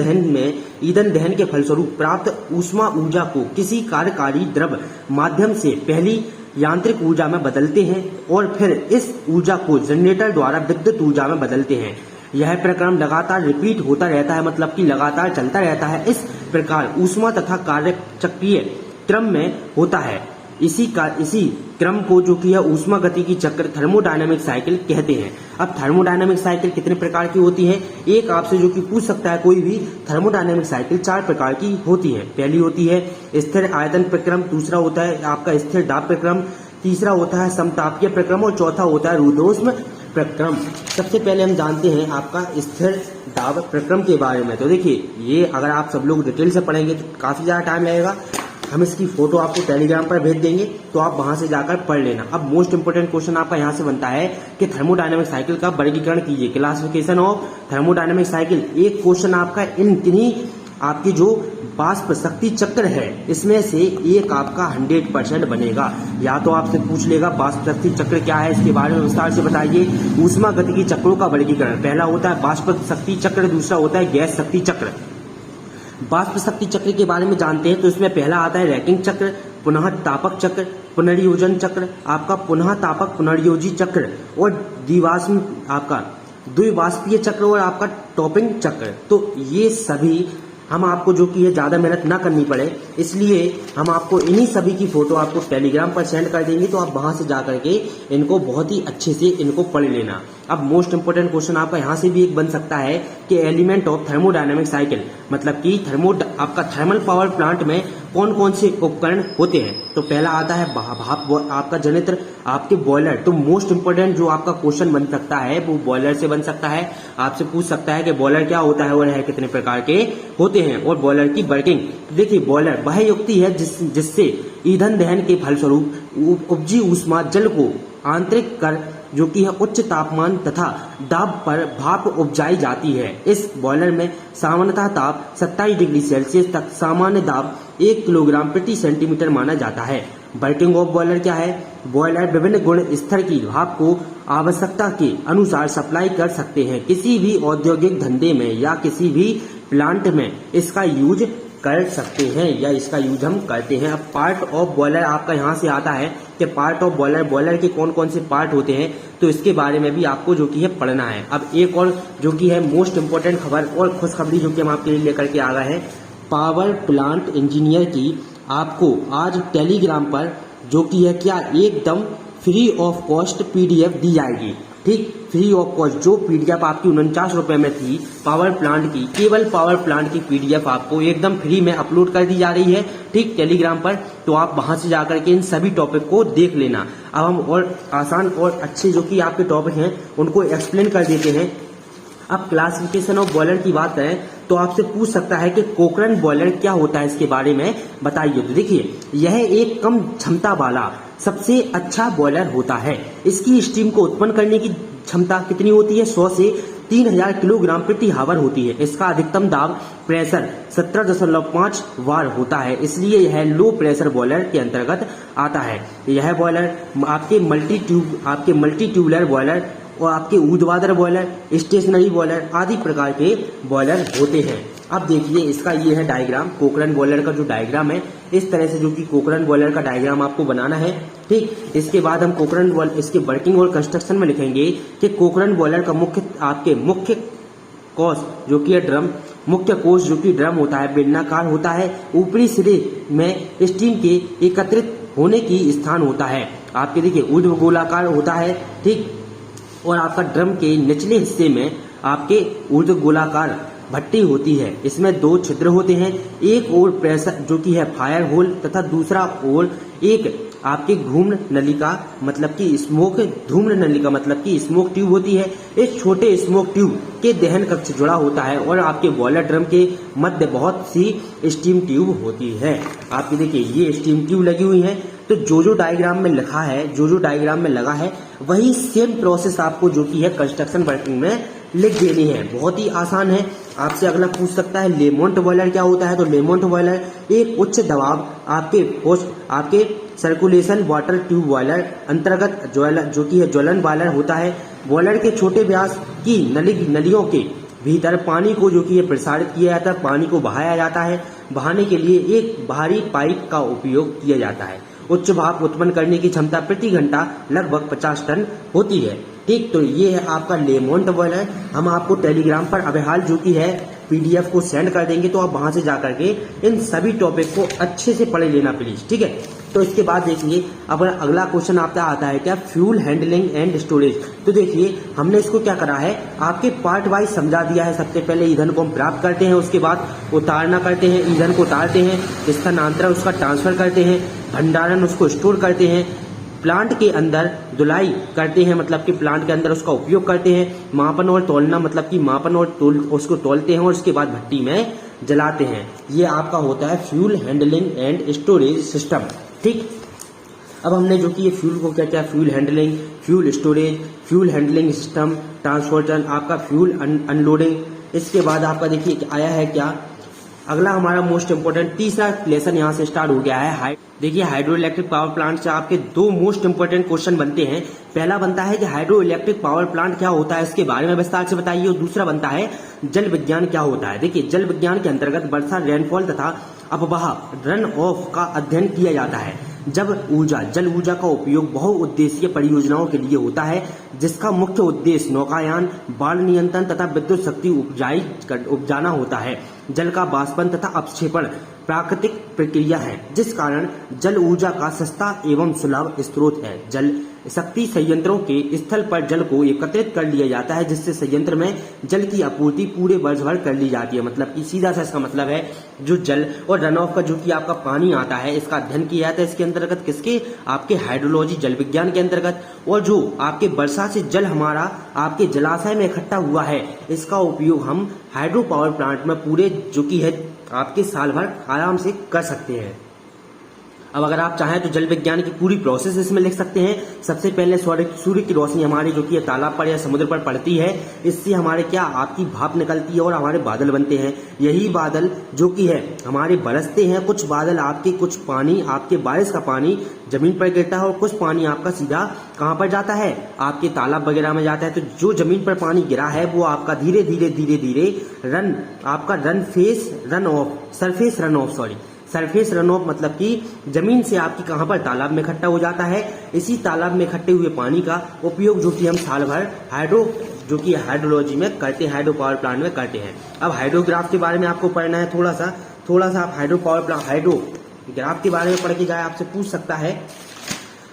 दहन के फलस्वरूप प्राप्त ऊष्मा ऊर्जा को किसी कार्यकारी द्रव माध्यम से पहली यांत्रिक ऊर्जा में बदलते हैं और फिर इस ऊर्जा को जनरेटर द्वारा विद्युत ऊर्जा में बदलते हैं। यह प्रक्रम लगातार रिपीट होता रहता है, मतलब कि लगातार चलता रहता है। इस प्रकार ऊष्मा तथा कार्य चक्रीय क्रम में होता है। इसी क्रम को जो कि है ऊष्मागतिकी चक्र थर्मोडायनामिक साइकिल कहते हैं। अब थर्मोडायनामिक साइकिल कितने प्रकार की होती है, एक आपसे जो कि पूछ सकता है कोई भी, थर्मोडायनामिक साइकिल 4 प्रकार की होती है। पहली होती है स्थिर आयतन प्रक्रम, दूसरा होता है आपका स्थिर दाब प्रक्रम, तीसरा होता है समतापीय प्रक्रम और चौथा होता है रुद्धोष्म प्रक्रम। सबसे पहले हम जानते हैं आपका स्थिर दाब प्रक्रम के बारे में। तो देखिए, ये अगर आप सब लोग डिटेल से पढ़ेंगे तो काफी ज्यादा टाइम लगेगा। हम इसकी फोटो आपको टेलीग्राम पर भेज देंगे, तो आप वहां से जाकर पढ़ लेना। अब मोस्ट इंपोर्टेंट क्वेश्चन आपका यहाँ से बनता है कि थर्मोडायनामिक साइकिल का वर्गीकरण कीजिए, क्लासिफिकेशन ऑफ थर्मोडायनामिक साइकिल। एक क्वेश्चन आपका इन किन्हीं आपकी जो वाष्प शक्ति चक्र है इसमें से एक आपका 100% बनेगा। या तो आपसे पूछ लेगा वाष्प शक्ति चक्र क्या है, इसके बारे में विस्तार से बताइए। ऊष्मागतिकी चक्रों का वर्गीकरण, पहला होता है वाष्प शक्ति चक्र, दूसरा होता है गैस शक्ति चक्र। वाष्प शक्ति चक्र के बारे में जानते हैं तो इसमें पहला आता है रैकिंग चक्र, पुनः तापक चक्र, पुनर्योजन चक्र, आपका पुनः तापक पुनर्योजी चक्र और द्विवाष्पीय चक्र और आपका टॉपिंग चक्र। तो ये सभी हम आपको जो कि है ज्यादा मेहनत ना करनी पड़े, इसलिए हम आपको इन्हीं सभी की फोटो आपको टेलीग्राम पर सेंड कर देंगे, तो आप वहां से जाकर के इनको बहुत ही अच्छे से इनको पढ़ लेना। अब मोस्ट इंपोर्टेंट क्वेश्चन आपका यहाँ से भी एक बन सकता है कि एलिमेंट ऑफ थर्मोडायनामिक साइकिल, मतलब कि आपका थर्मल पावर प्लांट में कौन कौन से उपकरण होते हैं। तो पहला आता है भाप आपका जनित्र, आपके बॉयलर। तो मोस्ट इंपोर्टेंट जो आपका क्वेश्चन बन सकता है वो बॉयलर से बन सकता है। आपसे पूछ सकता है कि बॉयलर क्या होता है और है कितने प्रकार के होते हैं, और बॉयलर की वर्किंग। देखिए, बॉयलर वह युक्ति है जिससे ईंधन दहन के फलस्वरूप उपजी ऊष्मा जल को आंतरिक कर जो कि है उच्च तापमान तथा दाब पर भाप उपजाई जाती है। इस बॉयलर में सामान्यतः ताप 27 डिग्री सेल्सियस तक, सामान्य दाब 1 किलोग्राम प्रति सेंटीमीटर माना जाता है। वर्किंग ऑफ बॉयलर क्या है, बॉयलर विभिन्न गुण स्तर की भाप को आवश्यकता के अनुसार सप्लाई कर सकते हैं। किसी भी औद्योगिक धंधे में या किसी भी प्लांट में इसका यूज कर सकते हैं या इसका यूज हम करते हैं। अब पार्ट ऑफ बॉयलर आपका यहाँ से आता है कि पार्ट ऑफ बॉयलर के कौन कौन से पार्ट होते हैं, तो इसके बारे में भी आपको जो कि है पढ़ना है। अब एक और जो कि है मोस्ट इंपोर्टेंट खबर और खुशखबरी जो कि हम आपके लिए लेकर के आ गए हैं, पावर प्लांट इंजीनियर की आपको आज टेलीग्राम पर जो कि है क्या एकदम फ्री ऑफ कॉस्ट पीडीएफ दी जाएगी। ठीक, फ्री ऑफ कॉस्ट जो पीडीएफ आपकी 49 रुपए में थी पावर प्लांट की, केवल पावर प्लांट की पीडीएफ आपको एकदम फ्री में अपलोड कर दी जा रही है। ठीक, टेलीग्राम पर, तो आप वहां से जाकर के इन सभी टॉपिक को देख लेना। अब हम और आसान और अच्छे जो कि आपके टॉपिक हैं उनको एक्सप्लेन कर देते हैं। अब क्लासिफिकेशन ऑफ बॉयलर की बात करें तो आपसे पूछ सकता है कि कोकरन बॉयलर क्या होता है, इसके बारे में बताइए। तो देखिए, यह एक कम क्षमता वाला सबसे अच्छा बॉयलर होता है। इसकी स्टीम को उत्पन्न करने की क्षमता कितनी होती है, 100 से 3000 किलोग्राम प्रति हावर होती है। इसका अधिकतम दाब प्रेशर 17.5 बार होता है, इसलिए यह लो प्रेशर बॉयलर के अंतर्गत आता है। यह बॉयलर आपके मल्टी ट्यूबुलर बॉयलर और आपके ऊर्ध्वाधर बॉयलर, स्टेशनरी बॉयलर आदि प्रकार के बॉयलर होते हैं। अब देखिए, इसका ये है डायग्राम, कोकरन बॉयलर का जो डायग्राम है, इस तरह से जो कि कोकरन बॉयलर का डायग्राम आपको बनाना है। ठीक, इसके बाद हम कोकरन बॉयलर इसके वर्किंग और कंस्ट्रक्शन में लिखेंगे कि कोकरन बॉयलर का मुख्य कोष जो कि है ड्रम, मुख्य कोष जो कि ड्रम होता है बेलनाकार होता है। ऊपरी सिरे में स्टीम के एकत्रित होने की स्थान होता है। आपके देखिए ऊर्ध्व गोलाकार होता है। ठीक, और आपका ड्रम के निचले हिस्से में आपके ऊर्ध्व गोलाकार भट्टी होती है। इसमें 2 छिद्र होते हैं, एक ओर प्रेशर जो कि है फायर होल तथा दूसरा ओर एक आपकी धूम्र नलिका मतलब कि स्मोक ट्यूब होती है। इस छोटे स्मोक ट्यूब के दहन कक्ष जुड़ा होता है और आपके बॉयलर ड्रम के मध्य बहुत सी स्टीम ट्यूब होती है। आपकी देखिए ये स्टीम ट्यूब लगी हुई है। तो जो डायग्राम में लिखा है, जो डायग्राम में लगा है, वही सेम प्रोसेस आपको जो कि है कंस्ट्रक्शन वर्किंग में लिख देनी है। बहुत ही आसान है। आपसे अगला पूछ सकता है लेमोंट बॉयलर क्या होता है। तो लेमोंट बॉयलर एक उच्च दबाव आपके सर्कुलेशन वाटर ट्यूब बॉयलर अंतर्गत जो कि है ज्वलन बॉयलर होता है। बॉयलर के छोटे व्यास की नलियों के भीतर पानी को जो कि है प्रसारित किया जाता है, पानी को बहाया जाता है। बहाने के लिए एक बाहरी पाइप का उपयोग किया जाता है। उच्च भाप उत्पन्न करने की क्षमता प्रति घंटा लगभग 50 टन होती है। ठीक, तो ये है आपका लेमोंट बॉयलर। हम आपको टेलीग्राम पर अबहाल जो की है पीडीएफ को सेंड कर देंगे, तो आप वहां से जाकर के इन सभी टॉपिक को अच्छे से पढ़ लेना प्लीज। ठीक है। तो इसके बाद देखिए अब अगला क्वेश्चन आपका आता है क्या, फ्यूल हैंडलिंग एंड स्टोरेज। तो देखिए हमने इसको क्या करा है, आपके पार्ट वाइज समझा दिया है। सबसे पहले ईंधन को हम प्राप्त करते हैं, उसके बाद उतारना करते हैं, ईंधन को उतारते हैं, स्थानांतरण उसका ट्रांसफर करते हैं, भंडारण उसको स्टोर करते हैं, प्लांट के अंदर धुलाई करते हैं, मतलब कि प्लांट के अंदर उसका उपयोग करते हैं, मापन और तोलना, मतलब कि मापन और उसको तोलते हैं और उसके बाद भट्टी में जलाते हैं। ये आपका होता है fuel handling and storage system. ठीक, अब हमने जो कि ये फ्यूल को क्या क्या, fuel handling, fuel storage, fuel handling system, transportation, आपका फ्यूल अनलोडिंग। इसके बाद आपका देखिए आया है क्या, अगला हमारा मोस्ट इंपोर्टेंट तीसरा लेसन यहाँ से स्टार्ट हो गया है। देखिए हाइड्रो इलेक्ट्रिक पावर प्लांट से आपके दो मोस्ट इंपोर्टेंट क्वेश्चन बनते हैं। पहला बनता है कि हाइड्रो इलेक्ट्रिक पावर प्लांट क्या होता है, इसके बारे में विस्तार से बताइए। और दूसरा बनता है जल विज्ञान क्या होता है। देखिए जल विज्ञान के अंतर्गत वर्षा, रेनफॉल तथा अपवाह, रन ऑफ का अध्ययन किया जाता है। जब जल ऊर्जा का उपयोग बहुउद्देशीय परियोजनाओं के लिए होता है, जिसका मुख्य उद्देश्य नौकायान, बाढ़ नियंत्रण तथा विद्युत शक्ति उपजाना होता है। जल का वाष्पन तथा अपक्षेपण प्राकृतिक प्रक्रिया है, जिस कारण जल ऊर्जा का सस्ता एवं सुलभ स्रोत है। जल शक्ति संयंत्रों के स्थल पर जल को एकत्रित कर लिया जाता है, जिससे संयंत्र में जल की आपूर्ति पूरे वर्ष भर कर ली जाती है। मतलब कि सीधा सा इसका मतलब है जो जल और रन ऑफ का जो कि आपका पानी आता है, इसका अध्ययन किया जाता है इसके अंतर्गत, किसके, आपके हाइड्रोलॉजी जल विज्ञान के अंतर्गत। और जो आपके वर्षा से जल हमारा आपके जलाशय में इकट्ठा हुआ है, इसका उपयोग हम हाइड्रो पावर प्लांट में पूरे जो कि है आपके साल भर आराम से कर सकते हैं। अब अगर आप चाहें तो जल विज्ञान की पूरी प्रोसेस इसमें लिख सकते हैं। सबसे पहले सूर्य की रोशनी हमारी जो कि तालाब पर या समुद्र पर पड़ती है, इससे हमारे क्या आपकी भाप निकलती है और हमारे बादल बनते हैं। यही बादल जो कि है हमारे बरसते हैं। कुछ बादल आपके, कुछ पानी आपके बारिश का पानी जमीन पर गिरता है और कुछ पानी आपका सीधा कहाँ पर जाता है, आपके तालाब वगैरह में जाता है। तो जो जमीन पर पानी गिरा है वो आपका धीरे धीरे धीरे धीरे सरफेस रन ऑफ मतलब कि जमीन से आपकी कहां पर, तालाब में इकट्ठा हो जाता है। इसी तालाब में इकट्ठे हुए पानी का उपयोग जो कि हम साल भर हाइड्रोलॉजी में करते हैं, हाइड्रो पावर प्लांट में करते हैं। अब हाइड्रोग्राफ के बारे में आपको पढ़ना है थोड़ा सा आप हाइड्रोग्राफ के बारे में पढ़ के जाए, आपसे पूछ सकता है।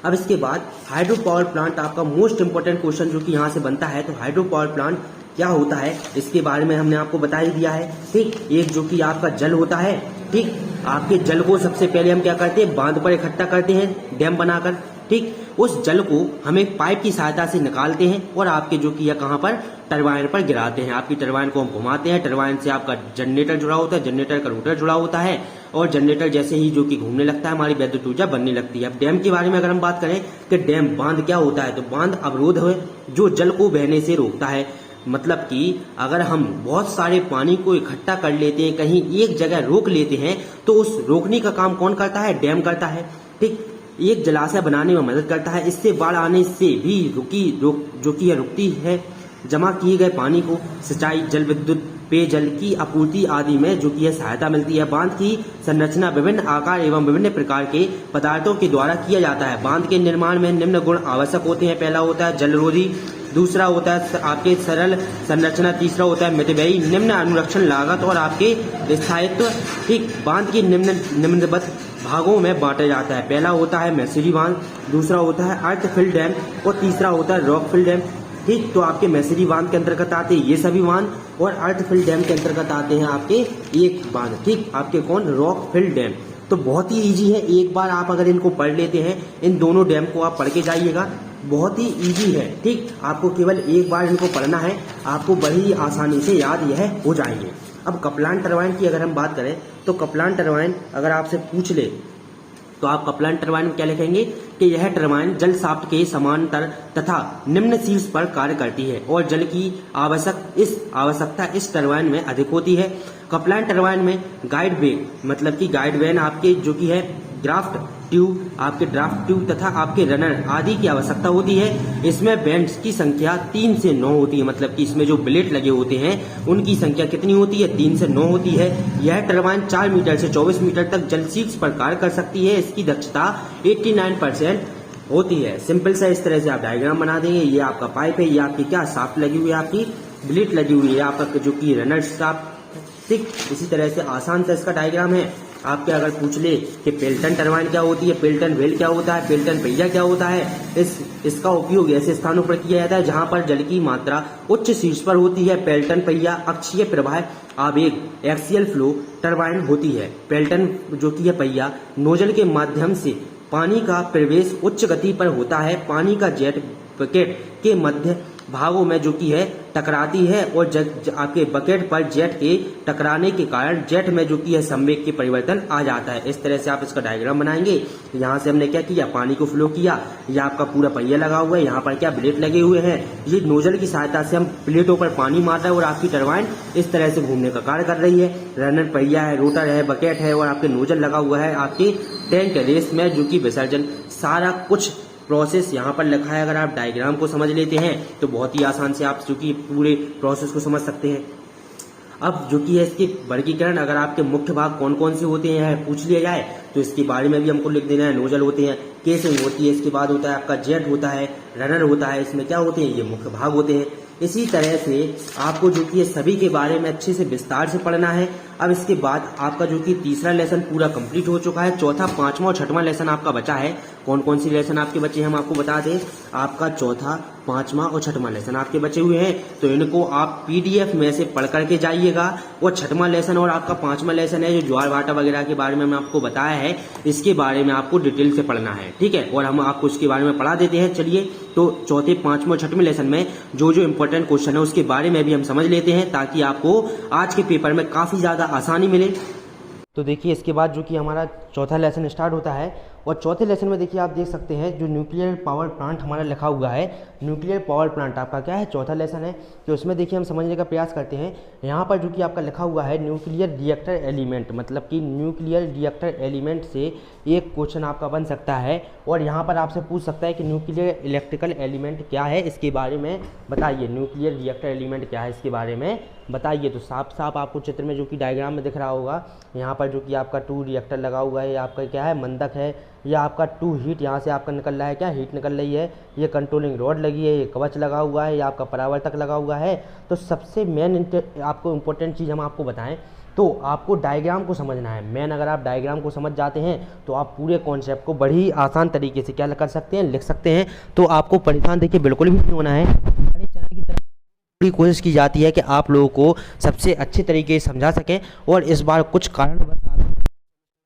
अब इसके बाद हाइड्रो पावर प्लांट आपका मोस्ट इंपोर्टेंट क्वेश्चन जो कि यहाँ से बनता है, तो हाइड्रो पावर प्लांट क्या होता है इसके बारे में हमने आपको बता ही दिया है। ठीक, एक जो कि आपका जल होता है। ठीक, आपके जल को सबसे पहले हम क्या करते हैं, बांध पर इकट्ठा करते हैं डैम बनाकर। ठीक, उस जल को हम एक पाइप की सहायता से निकालते हैं और आपके जो कि कहाँ पर, टरबाइन पर गिराते हैं। आपकी टरबाइन को हम घुमाते हैं, टरबाइन से आपका जनरेटर जुड़ा होता है, जनरेटर का रोटर जुड़ा होता है और जनरेटर जैसे ही जो कि घूमने लगता है हमारी विद्युत ऊर्जा बनने लगती है। अब डैम के बारे में अगर हम बात करें कि डैम, बांध क्या होता है, तो बांध अवरोध है जो जल को बहने से रोकता है। मतलब कि अगर हम बहुत सारे पानी को इकट्ठा कर लेते हैं, कहीं एक जगह रोक लेते हैं, तो उस रोकने का काम कौन करता है, डैम करता है। ठीक, एक जलाशय बनाने में मदद करता है। इससे बाढ़ आने से भी रुकती है। जमा किए गए पानी को सिंचाई, जल विद्युत, पेयजल की आपूर्ति आदि में जो कि सहायता मिलती है। बांध की संरचना विभिन्न आकार एवं विभिन्न प्रकार के पदार्थों के द्वारा किया जाता है। बांध के निर्माण में निम्न गुण आवश्यक होते हैं। पहला होता है जलरोधी, दूसरा होता है आपके सरल संरचना, तीसरा होता है मितव्ययी, निम्न अनुरक्षण लागत और आपके स्थायित्व। ठीक, बांध की निम्नवत भागों में बांटा जाता है। पहला होता है मैसरी बांध, दूसरा होता है अर्थ फिल डैम और तीसरा होता है रॉक फिल डैम। ठीक, तो आपके मैसरी बांध के अंतर्गत आते हैं ये सभी बांध और अर्थ फिल डैम के अंतर्गत आते हैं आपके एक बांध। ठीक, आपके कौन, रॉक फिल डैम। तो बहुत ही इजी है, एक बार आप अगर इनको पढ़ लेते हैं, इन दोनों डैम को आप पढ़ के जाइएगा, बहुत ही इजी है। ठीक, आपको केवल एक बार इनको पढ़ना है, आपको बड़ी आसानी से याद यह हो जाएंगे। अब कपलान टरबाइन की अगर हम बात करें, तो कपलान टरबाइन अगर आपसे पूछ ले तो आप कपलान टरबाइन में क्या लिखेंगे कि यह टरबाइन जल शाफ्ट के समांतर तथा निम्न शीर्ष पर कार्य करती है और जल की आवश्यकता इस टरबाइन में अधिक होती है। कपलान टरबाइन में गाइड वे मतलब कि गाइड वेन आपके जो कि है ड्राफ्ट ट्यूब तथा आपके रनर आदि की आवश्यकता होती है। इसमें बेंड्स की संख्या 3 से 9 होती है। मतलब कि इसमें जो ब्लेड लगे होते हैं उनकी संख्या कितनी होती है, 3 से 9 होती है। यह टरबाइन 4 मीटर से 24 मीटर तक जल शीर्ष पर कार्य कर सकती है। इसकी दक्षता 89% होती है। सिंपल सा इस तरह से आप डायग्राम बना देंगे। ये आपका पाइप है, ये आपकी क्या शाफ्ट लगी हुई है, आपकी ब्लेड लगी हुई है, आपका जो कि रनर शाफ्ट। ठीक, इसी तरह से आसान सा इसका डायग्राम है। आपके अगर पूछ ले कि पेल्टन टरबाइन क्या होती है, पेल्टन व्हेल क्या होता है, पेल्टन पहिया क्या होता है, इसका उपयोग ऐसे स्थानों पर किया जाता है जहां पर जल की मात्रा उच्च शीर्ष पर होती है। पेल्टन पहिया अक्षीय प्रवाह आवेग एक्सियल फ्लो टरबाइन होती है। पेल्टन जो कि है पहिया नोजल के माध्यम से पानी का प्रवेश उच्च गति पर होता है। पानी का जेट बकेट के मध्य भागों में जो कि है टकराती है और आपके बकेट पर जेट के टकराने के कारण जेट में जो कि है संवेग के परिवर्तन आ जाता है। इस तरह से आप इसका डायग्राम बनाएंगे। यहाँ से हमने क्या किया, पानी को फ्लो किया, यह आपका पूरा पहिया लगा हुआ है, यहाँ पर क्या ब्लेड लगे हुए हैं, ये नोजल की सहायता से हम प्लेटों पर पानी मार रहे हैं और आपकी टरबाइन इस तरह से घूमने का कार्य कर रही है। रनर पहिया है, रोटर है, बकेट है और आपके नोजल लगा हुआ है आपके टैंक रेस में जो कि विसर्जन, सारा कुछ प्रोसेस यहाँ पर लिखा है। अगर आप डायग्राम को समझ लेते हैं तो बहुत ही आसान से आप जो कि पूरे प्रोसेस को समझ सकते हैं। अब जो कि है इसके वर्गीकरण, अगर आपके मुख्य भाग कौन कौन से होते हैं पूछ लिया जाए तो इसके बारे में भी हमको लिख देना है। नोजल होते हैं, केसिंग होती है, इसके बाद होता है आपका जेट होता है, रनर होता है, इसमें क्या होते हैं, ये मुख्य भाग होते हैं। इसी तरह से आपको जो कि सभी के बारे में अच्छे से विस्तार से पढ़ना है। अब इसके बाद आपका जो कि तीसरा लेसन पूरा कंप्लीट हो चुका है। चौथा, पांचवा और छठवां लेसन आपका बचा है। कौन कौन सी लेसन आपके बचे हैं हम आपको बता दें। आपका चौथा, पांचवा और छठवां लेसन आपके बचे हुए हैं, तो इनको आप पीडीएफ में से पढ़ करके जाइएगा। और छठवां लेसन और आपका पांचवा लेसन है जो ज्वार भाटा वगैरह के बारे में मैं आपको बताया है, इसके बारे में आपको डिटेल से पढ़ना है, ठीक है। और हम आपको इसके बारे में पढ़ा देते हैं। चलिए, तो चौथे, पांचवें और छठवें लेसन में जो जो इंपॉर्टेंट क्वेश्चन है उसके बारे में भी हम समझ लेते हैं ताकि आपको आज के पेपर में काफी ज्यादा आसानी मिले। तो देखिए, इसके बाद जो कि हमारा चौथा लेसन स्टार्ट होता है और चौथे लेसन में देखिए आप देख सकते हैं जो न्यूक्लियर पावर प्लांट हमारा लिखा हुआ है, न्यूक्लियर पावर प्लांट आपका क्या है, चौथा लेसन है। तो उसमें देखिए हम समझने का प्रयास करते हैं। यहाँ पर जो कि आपका लिखा हुआ है न्यूक्लियर रिएक्टर एलिमेंट, मतलब कि न्यूक्लियर रिएक्टर एलिमेंट से एक क्वेश्चन आपका बन सकता है और यहाँ पर आपसे पूछ सकता है कि न्यूक्लियर इलेक्ट्रिकल एलिमेंट क्या है, इसके बारे में बताइए। न्यूक्लियर रिएक्टर एलिमेंट क्या है, इसके बारे में बताइए। तो साफ साफ आपको चित्र में जो कि डायग्राम में दिख रहा होगा, यहाँ पर जो कि आपका 2 रिएक्टर लगा हुआ है, आपका क्या है, मंदक है, या आपका 2 हीट यहाँ से आपका निकल रहा है, क्या हीट निकल रही है, ये कंट्रोलिंग रॉड लगी है, ये कवच लगा हुआ है, या आपका परावर्तक लगा हुआ है। तो सबसे मेन आपको इम्पोर्टेंट चीज़ हम आपको बताएं तो आपको डायग्राम को समझना है। मेन अगर आप डायग्राम को समझ जाते हैं तो आप पूरे कॉन्सेप्ट को बड़ी आसान तरीके से क्या कर सकते हैं, लिख सकते हैं। तो आपको परेशान देखिए बिल्कुल भी नहीं होना है। हमारे चैनल की तरफ पूरी कोशिश की जाती है कि आप लोगों को सबसे अच्छे तरीके से समझा सकें और इस बार कुछ कारणवश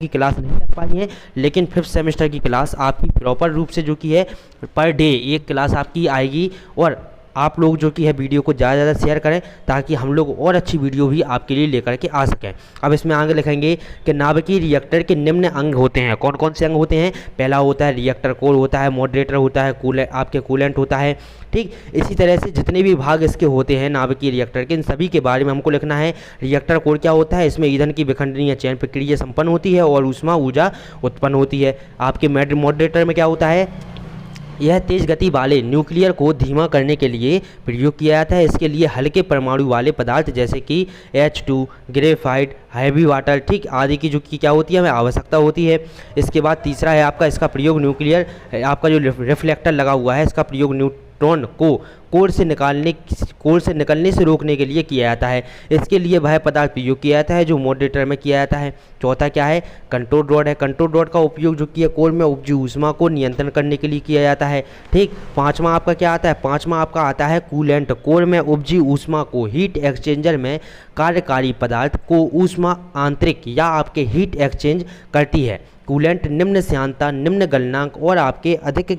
की क्लास नहीं लग पाई है, लेकिन 5th सेमेस्टर की क्लास आपकी प्रॉपर रूप से जो कि है पर डे एक क्लास आपकी आएगी। और आप लोग जो कि है वीडियो को ज़्यादा से ज़्यादा शेयर करें ताकि हम लोग और अच्छी वीडियो भी आपके लिए लेकर के आ सकें। अब इसमें आगे लिखेंगे कि नाभिकीय रिएक्टर के निम्न अंग होते हैं। कौन कौन से अंग होते हैं? पहला होता है रिएक्टर कोर होता है, मॉडरेटर होता है, आपके कूलेंट होता है, ठीक। इसी तरह से जितने भी भाग इसके होते हैं नाभिकीय रिएक्टर के, इन सभी के बारे में हमको लिखना है। रिएक्टर कोर क्या होता है? इसमें ईंधन की विखंडनीय चयन प्रक्रिया संपन्न होती है और ऊष्मा ऊर्जा उत्पन्न होती है। आपके मॉडरेटर में क्या होता है? यह तेज गति वाले न्यूक्लियर को धीमा करने के लिए प्रयोग किया जाता है। इसके लिए हल्के परमाणु वाले पदार्थ जैसे कि H2, ग्रेफाइट, हैवी वाटर, ठीक, आदि की जो कि क्या होती है हमें आवश्यकता होती है। इसके बाद तीसरा है आपका इसका प्रयोग न्यूक्लियर, आपका जो रिफ्लेक्टर लगा हुआ है इसका प्रयोग न्यूट्रॉन को कोर से निकलने से रोकने के लिए किया जाता है। इसके लिए वह पदार्थ प्रयोग किया जाता है जो मॉडरेटर में किया जाता है। चौथा क्या है? कंट्रोल रॉड है। कंट्रोल रॉड का उपयोग जो कि कोर में उपजी ऊष्मा को नियंत्रण करने के लिए किया जाता है, ठीक। पांचवा आपका क्या आता है? पांचवा आपका आता है कूलेंट। कोर में उपजी ऊष्मा को हीट एक्सचेंजर में कार्यकारी पदार्थ को ऊष्मा आंतरिक या आपके हीट एक्सचेंज करती है। कूलेंट निम्न श्यानता, निम्न गलनांक और आपके अधिक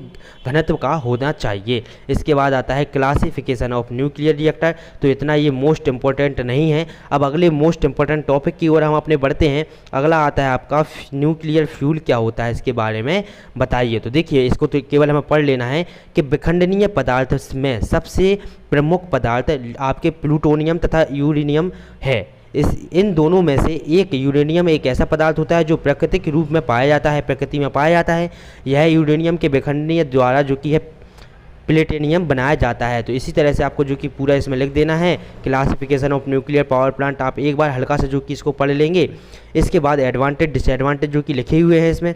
घनत्व का होना चाहिए। इसके बाद आता है क्लासिफिकेशन ऑफ न्यूक्लियर रिएक्टर। तो इतना ये मोस्ट इंपॉर्टेंट नहीं है। अब अगले मोस्ट इंपॉर्टेंट टॉपिक की ओर हम अपने बढ़ते हैं। अगला आता है आपका न्यूक्लियर फ्यूल क्या होता है, इसके बारे में बताइए। तो देखिए, इसको तो केवल हमें पढ़ लेना है कि विखंडनीय पदार्थ में सबसे प्रमुख पदार्थ आपके प्लूटोनियम तथा यूरेनियम है। इन दोनों में से एक यूरेनियम एक ऐसा पदार्थ होता है जो प्राकृतिक रूप में पाया जाता है, प्रकृति में पाया जाता है। यह यूरेनियम के विखंडनीय द्वारा जो कि है प्लेटिनियम बनाया जाता है। तो इसी तरह से आपको जो कि पूरा इसमें लिख देना है classification of nuclear power plant. आप एक बार हल्का से जो कि इसको पढ़ लेंगे। इसके बाद एडवांटेज डिसएडवांटेज जो कि लिखे हुए हैं इसमें।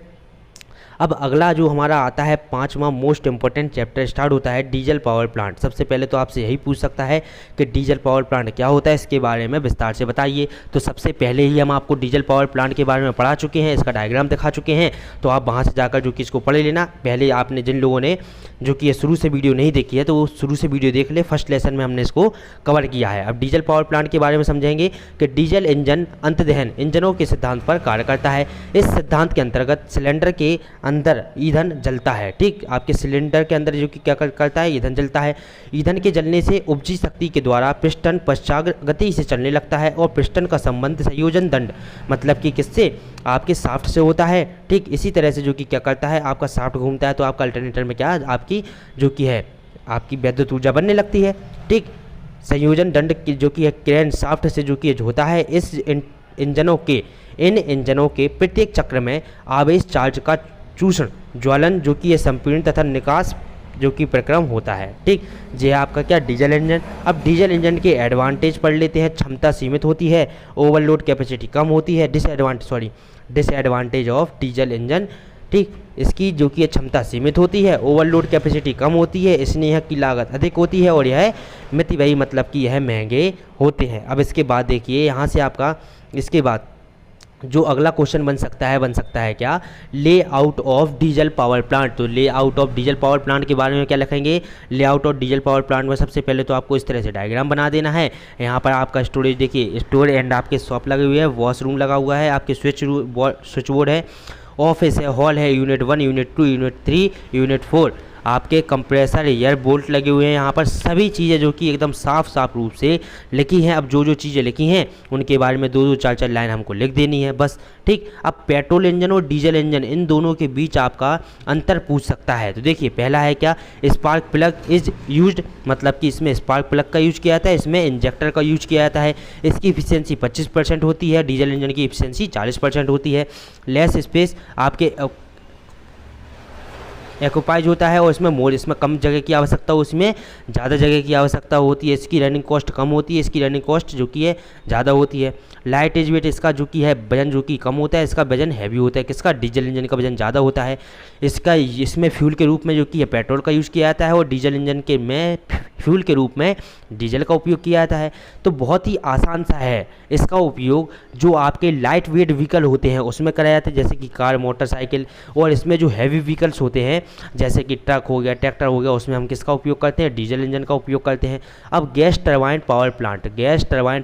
अब अगला जो हमारा आता है 5वां मोस्ट इंपॉर्टेंट चैप्टर स्टार्ट होता है डीजल पावर प्लांट। सबसे पहले तो आपसे यही पूछ सकता है कि डीजल पावर प्लांट क्या होता है, इसके बारे में विस्तार से बताइए। तो सबसे पहले ही हम आपको डीजल पावर प्लांट के बारे में पढ़ा चुके हैं, इसका डायग्राम दिखा चुके हैं, तो आप वहाँ से जाकर जो कि इसको पढ़ लेना। पहले आपने जिन लोगों ने जो कि ये शुरू से वीडियो नहीं देखी है तो वो शुरू से वीडियो देख ले, फर्स्ट लेसन में हमने इसको कवर किया है। अब डीजल पावर प्लांट के बारे में समझेंगे कि डीजल इंजन अंतदहन इंजनों के सिद्धांत पर कार्य करता है। इस सिद्धांत के अंतर्गत सिलेंडर के अंदर ईंधन जलता है। ठीक, आपके सिलेंडर के अंदर जो कि क्या करता है, ईंधन जलता है। ईंधन के जलने से उपजी शक्ति के द्वारा पिस्टन पश्चात गति से चलने लगता है और पिस्टन का संबंध संयोजन दंड मतलब कि किससे, आपके शाफ्ट से होता है। ठीक, इसी तरह से जो कि क्या करता है, आपका शाफ्ट घूमता है तो आपका अल्टरनेटर में क्या आपकी जो कि है आपकी विद्युत ऊर्जा बनने लगती है। ठीक, संयोजन दंड की जो कि है क्रैंक शाफ्ट से जो कि होता है। इस इन इंजनों के प्रत्येक चक्र में आवेश चार्ज का चूषण ज्वलन जो कि ये संपीड़न तथा निकास जो कि प्रक्रम होता है। ठीक, ये आपका क्या डीजल इंजन। अब डीजल इंजन के एडवांटेज पढ़ लेते हैं। क्षमता सीमित होती है, ओवरलोड कैपेसिटी कम होती है। Disadvantage of diesel engine. ठीक, इसकी जो कि क्षमता सीमित होती है, ओवरलोड कैपेसिटी कम होती है, इसलिए यह की लागत अधिक होती है और यह मितव्ययी मतलब कि यह महंगे होते हैं। अब इसके बाद देखिए यहाँ से आपका इसके बाद जो अगला क्वेश्चन बन सकता है क्या, layout of diesel power plant. तो layout of diesel power plant के बारे में क्या लिखेंगे, layout of diesel power plant में सबसे पहले तो आपको इस तरह से डायग्राम बना देना है। यहाँ पर आपका स्टोरेज देखिए, स्टोर एंड आपके शॉप लगे हुए हैं, वॉशरूम लगा हुआ है, आपके स्विच बोर्ड है, ऑफिस है, हॉल है, यूनिट 1, यूनिट 2, यूनिट 3, यूनिट 4, आपके कंप्रेसर एयर बोल्ट लगे हुए हैं। यहाँ पर सभी चीज़ें जो कि एकदम साफ रूप से लिखी हैं। अब जो चीज़ें लिखी हैं उनके बारे में 2-2, 4-4 लाइन हमको लिख देनी है बस। ठीक, अब पेट्रोल इंजन और डीजल इंजन इन दोनों के बीच आपका अंतर पूछ सकता है। तो देखिए पहला है क्या, स्पार्क प्लग इज यूज्ड मतलब कि इसमें स्पार्क प्लग का यूज किया जाता है, इसमें इंजेक्टर का यूज किया जाता है। इसकी इफिशियंसी 25% होती है, डीजल इंजन की इफिशियंसी 40% होती है। लेस स्पेस आपके एक्यूपाइज होता है और इसमें कम जगह की आवश्यकता हो, उसमें ज़्यादा जगह की आवश्यकता होती है। इसकी रनिंग कॉस्ट कम होती है, इसकी रनिंग कॉस्ट जो कि है ज़्यादा होती है। लाइट एज वेट, इसका जो कि है वजन जो कि कम होता है, इसका वजन हैवी होता है। किसका, डीजल इंजन का वजन ज़्यादा होता है। इसमें फ्यूल के रूप में जो कि है पेट्रोल का यूज़ किया जाता है और डीजल इंजन के में फ्यूल के रूप में डीजल का उपयोग किया जाता है। तो बहुत ही आसान सा है इसका उपयोग, जो आपके लाइट वेट व्हीकल होते हैं उसमें कराया जाता है, जैसे कि कार, मोटरसाइकिल, और इसमें जो हैवी व्हीकल्स होते हैं जैसे कि ट्रक हो गया, ट्रैक्टर हो गया, उसमें हम किसका उपयोग करते हैं, डीजल इंजन का उपयोग करते हैं। अब गैस टरबाइन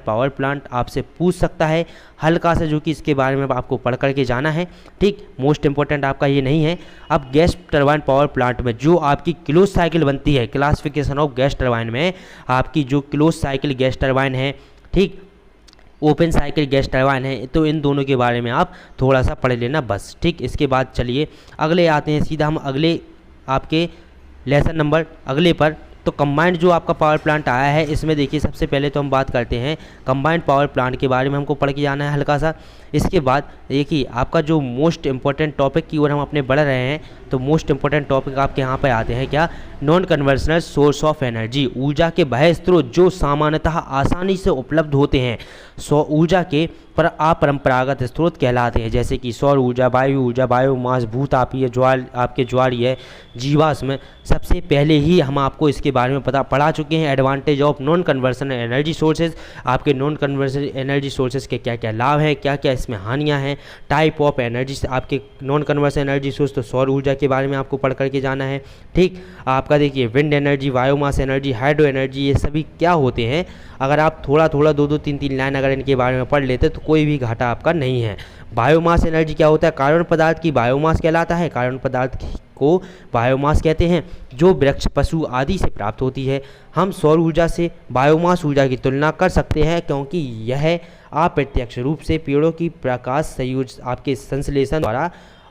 पावर प्लांट आपसे पूछ सकता है हल्का सा, जो कि इसके बारे में आपको पढ़ करके जाना है। ठीक, मोस्ट इंपॉर्टेंट आपका ये नहीं है। अब गैस टरबाइन पावर प्लांट में जो आपकी क्लोज साइकिल बनती है, क्लासिफिकेशन ऑफ गैस टरबाइन में आपकी जो क्लोज साइकिल गैस टरबाइन है, ठीक, ओपन साइकिल गैस टरबाइन है, तो इन दोनों के बारे में आप थोड़ा सा पढ़ लेना बस। ठीक, इसके बाद चलिए अगले आते हैं, सीधा हम अगले आपके लेसन नंबर अगले पर। तो कंबाइंड जो आपका पावर प्लांट आया है, इसमें देखिए सबसे पहले तो हम बात करते हैं कंबाइंड पावर प्लांट के बारे में, हमको पढ़ के जाना है हल्का सा। इसके बाद देखिए आपका जो मोस्ट इंपॉर्टेंट टॉपिक की ओर हम अपने बढ़ रहे हैं, तो मोस्ट इंपॉर्टेंट टॉपिक आपके यहाँ पर आते हैं क्या, non conventional source of energy, ऊर्जा के बाह्य स्रोत जो सामान्यतः आसानी से उपलब्ध होते हैं, ऊर्जा के पर अपरंपरागत स्रोत कहलाते हैं, जैसे कि सौर ऊर्जा, वायु ऊर्जा, बायोमास, भूतापीय, ज्वारीय, जीवाश्म। सबसे पहले ही हम आपको इसके बारे में पढ़ा चुके हैं। Advantage of non conversion energy sources, आपके नॉन कन्वर्सन एनर्जी सोर्सेज के क्या क्या लाभ हैं, क्या क्या इसमें हानियां हैं। टाइप ऑफ एनर्जी, आपके नॉन कन्वर्सन एनर्जी सोर्स, तो सौर ऊर्जा के बारे में आपको पढ़ करके जाना है। ठीक, आपका देखिए wind energy, biomass energy, hydro energy, ये सभी क्या होते हैं। अगर आप थोड़ा 2-2, 3-3 लाइन अगर इनके बारे में पढ़ लेते तो कोई भी घाटा आपका नहीं है। बायोमास एनर्जी क्या होता है, कार्बन पदार्थ की बायोमास कहलाता है। कार्बन पदार्थ को बायोमास कहते हैं जो वृक्ष, पशु आदि से प्राप्त होती है। हम सौर ऊर्जा से बायोमास ऊर्जा की तुलना कर सकते हैं, क्योंकि यह अप्रत्यक्ष रूप से पेड़ों की प्रकाश संयोज आपके संश्लेषण द्वारा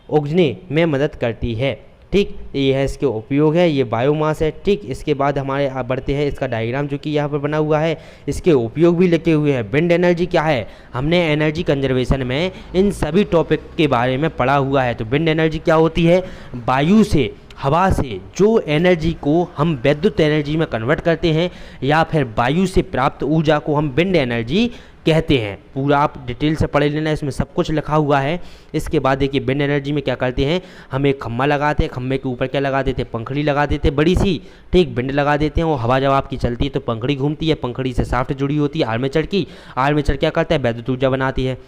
उगने में मदद करती है। ठीक, ये है इसके उपयोग है, ये बायोमास है। ठीक, इसके बाद हमारे आप बढ़ते हैं, इसका डायग्राम जो कि यहाँ पर बना हुआ है, इसके उपयोग भी लिखे हुए हैं। विंड एनर्जी क्या है, हमने एनर्जी कंजर्वेशन में इन सभी टॉपिक के बारे में पढ़ा हुआ है। तो विंड एनर्जी क्या होती है, वायु से हवा से जो एनर्जी को हम विद्युत एनर्जी में कन्वर्ट करते हैं या फिर वायु से प्राप्त ऊर्जा को हम विंड एनर्जी कहते हैं। पूरा आप डिटेल से पढ़ लेना, इसमें सब कुछ लिखा हुआ है। इसके बाद देखिए विंड एनर्जी में क्या करते हैं, हम एक खम्मा लगाते हैं, खम्भे के ऊपर क्या लगा देते हैं, पंखड़ी लगा देते हैं बड़ी सी, ठीक, विंड लगा देते हैं। वो हवा जब आपकी चलती है तो पंखड़ी घूमती है, पंखड़ी से शाफ्ट जुड़ी होती है आर्मेचर की, आर्मेचर क्या करता है, विद्युत ऊर्जा बनाती है।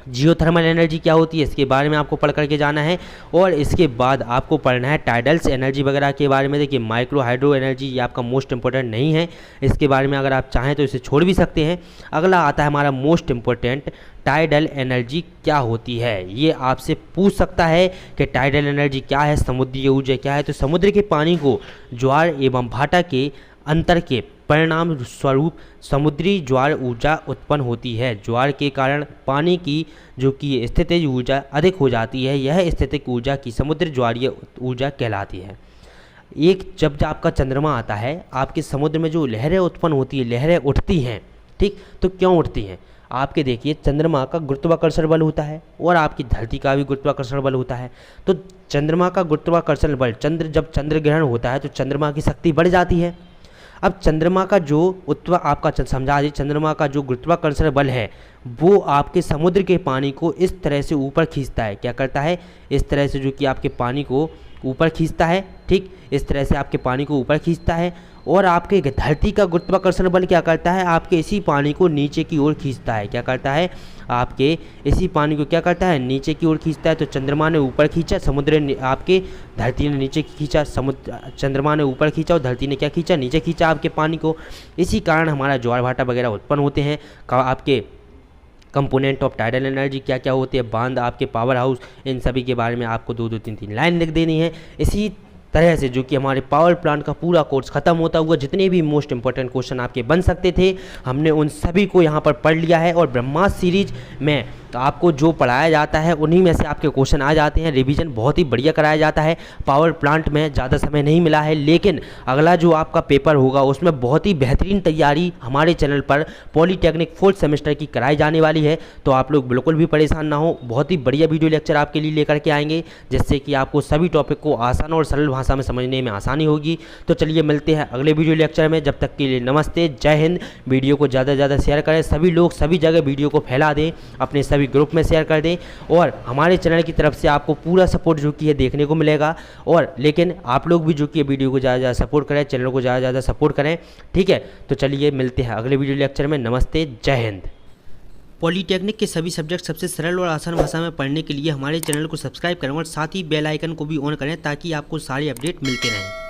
जियोथर्मल एनर्जी क्या होती है इसके बारे में आपको पढ़ करके जाना है। और इसके बाद आपको पढ़ना है टाइडल्स एनर्जी वगैरह के बारे में। देखिए माइक्रो हाइड्रो एनर्जी ये आपका मोस्ट इंपॉर्टेंट नहीं है, इसके बारे में अगर आप चाहें तो इसे छोड़ भी सकते हैं। अगला आता है हमारा मोस्ट इंपॉर्टेंट, टाइडल एनर्जी क्या होती है। ये आपसे पूछ सकता है कि टाइडल एनर्जी क्या है, समुद्री ऊर्जा क्या है। तो समुद्र के पानी को ज्वार एवं भाटा के अंतर के परिणाम स्वरूप समुद्री ज्वार ऊर्जा उत्पन्न होती है। ज्वार के कारण पानी की जो कि स्थितिज ऊर्जा अधिक हो जाती है, यह स्थितिज ऊर्जा की समुद्र ज्वारीय ऊर्जा कहलाती है। एक जब आपका चंद्रमा आता है, आपके समुद्र में जो लहरें उत्पन्न होती है, लहरें उठती हैं, ठीक, तो क्यों उठती हैं? आपके देखिए चंद्रमा का गुरुत्वाकर्षण बल होता है और आपकी धरती का भी गुरुत्वाकर्षण बल होता है। तो चंद्रमा का गुरुत्वाकर्षण बल, जब चंद्र ग्रहण होता है तो चंद्रमा की शक्ति बढ़ जाती है। अब चंद्रमा का जो समझा दी, चंद्रमा का जो गुरुत्वाकर्षण बल है वो आपके समुद्र के पानी को इस तरह से ऊपर खींचता है। क्या करता है, इस तरह से जो कि आपके पानी को ऊपर खींचता है, ठीक, इस तरह से आपके पानी को ऊपर खींचता है। और आपके धरती का गुरुत्वाकर्षण बल क्या करता है, आपके इसी पानी को नीचे की ओर खींचता है। क्या करता है, आपके इसी पानी को क्या करता है, नीचे की ओर खींचता है। तो चंद्रमा ने ऊपर खींचा, समुद्र ने, आपके धरती ने नीचे खींचा, चंद्रमा ने ऊपर खींचा और धरती ने क्या खींचा, नीचे खींचा आपके पानी को। इसी कारण हमारा ज्वार भाटा वगैरह उत्पन्न होते हैं। आपके कंपोनेंट ऑफ टाइडल एनर्जी क्या क्या होते हैं, बांध, आपके पावर हाउस, इन सभी के बारे में आपको 2-2 3-3 लाइन लिख देनी है। इसी तरह से जो कि हमारे पावर प्लांट का पूरा कोर्स खत्म होता हुआ जितने भी मोस्ट इंपॉर्टेंट क्वेश्चन आपके बन सकते थे, हमने उन सभी को यहाँ पर पढ़ लिया है। और ब्रह्मास्त्र सीरीज में आपको जो पढ़ाया जाता है उन्हीं में से आपके क्वेश्चन आ जाते हैं। रिवीजन बहुत ही बढ़िया कराया जाता है। पावर प्लांट में ज़्यादा समय नहीं मिला है, लेकिन अगला जो आपका पेपर होगा उसमें बहुत ही बेहतरीन तैयारी हमारे चैनल पर पॉलीटेक्निक 4th सेमेस्टर की कराई जाने वाली है। तो आप लोग बिल्कुल भी परेशान ना हो, बहुत ही बढ़िया वीडियो लेक्चर आपके लिए लेकर के आएंगे, जिससे कि आपको सभी टॉपिक को आसान और सरल भाषा में समझने में आसानी होगी। तो चलिए मिलते हैं अगले वीडियो लेक्चर में, जब तक के लिए नमस्ते, जय हिंद। वीडियो को ज़्यादा से ज़्यादा शेयर करें, सभी लोग सभी जगह वीडियो को फैला दें, अपने सभी ग्रुप में शेयर कर दें। और हमारे चैनल की तरफ से आपको पूरा सपोर्ट जो कि है देखने को मिलेगा। और लेकिन आप लोग भी जो कि वीडियो को ज़्यादा से ज़्यादा सपोर्ट करें, चैनल को ज़्यादा से ज़्यादा सपोर्ट करें, ठीक है। तो चलिए मिलते हैं अगले वीडियो लेक्चर में, नमस्ते, जय हिंद। पॉलीटेक्निक के सभी सब्जेक्ट सबसे सरल और आसान भाषा में पढ़ने के लिए हमारे चैनल को सब्सक्राइब करें और साथ ही बेल आइकन को भी ऑन करें ताकि आपको सारे अपडेट मिलते रहें।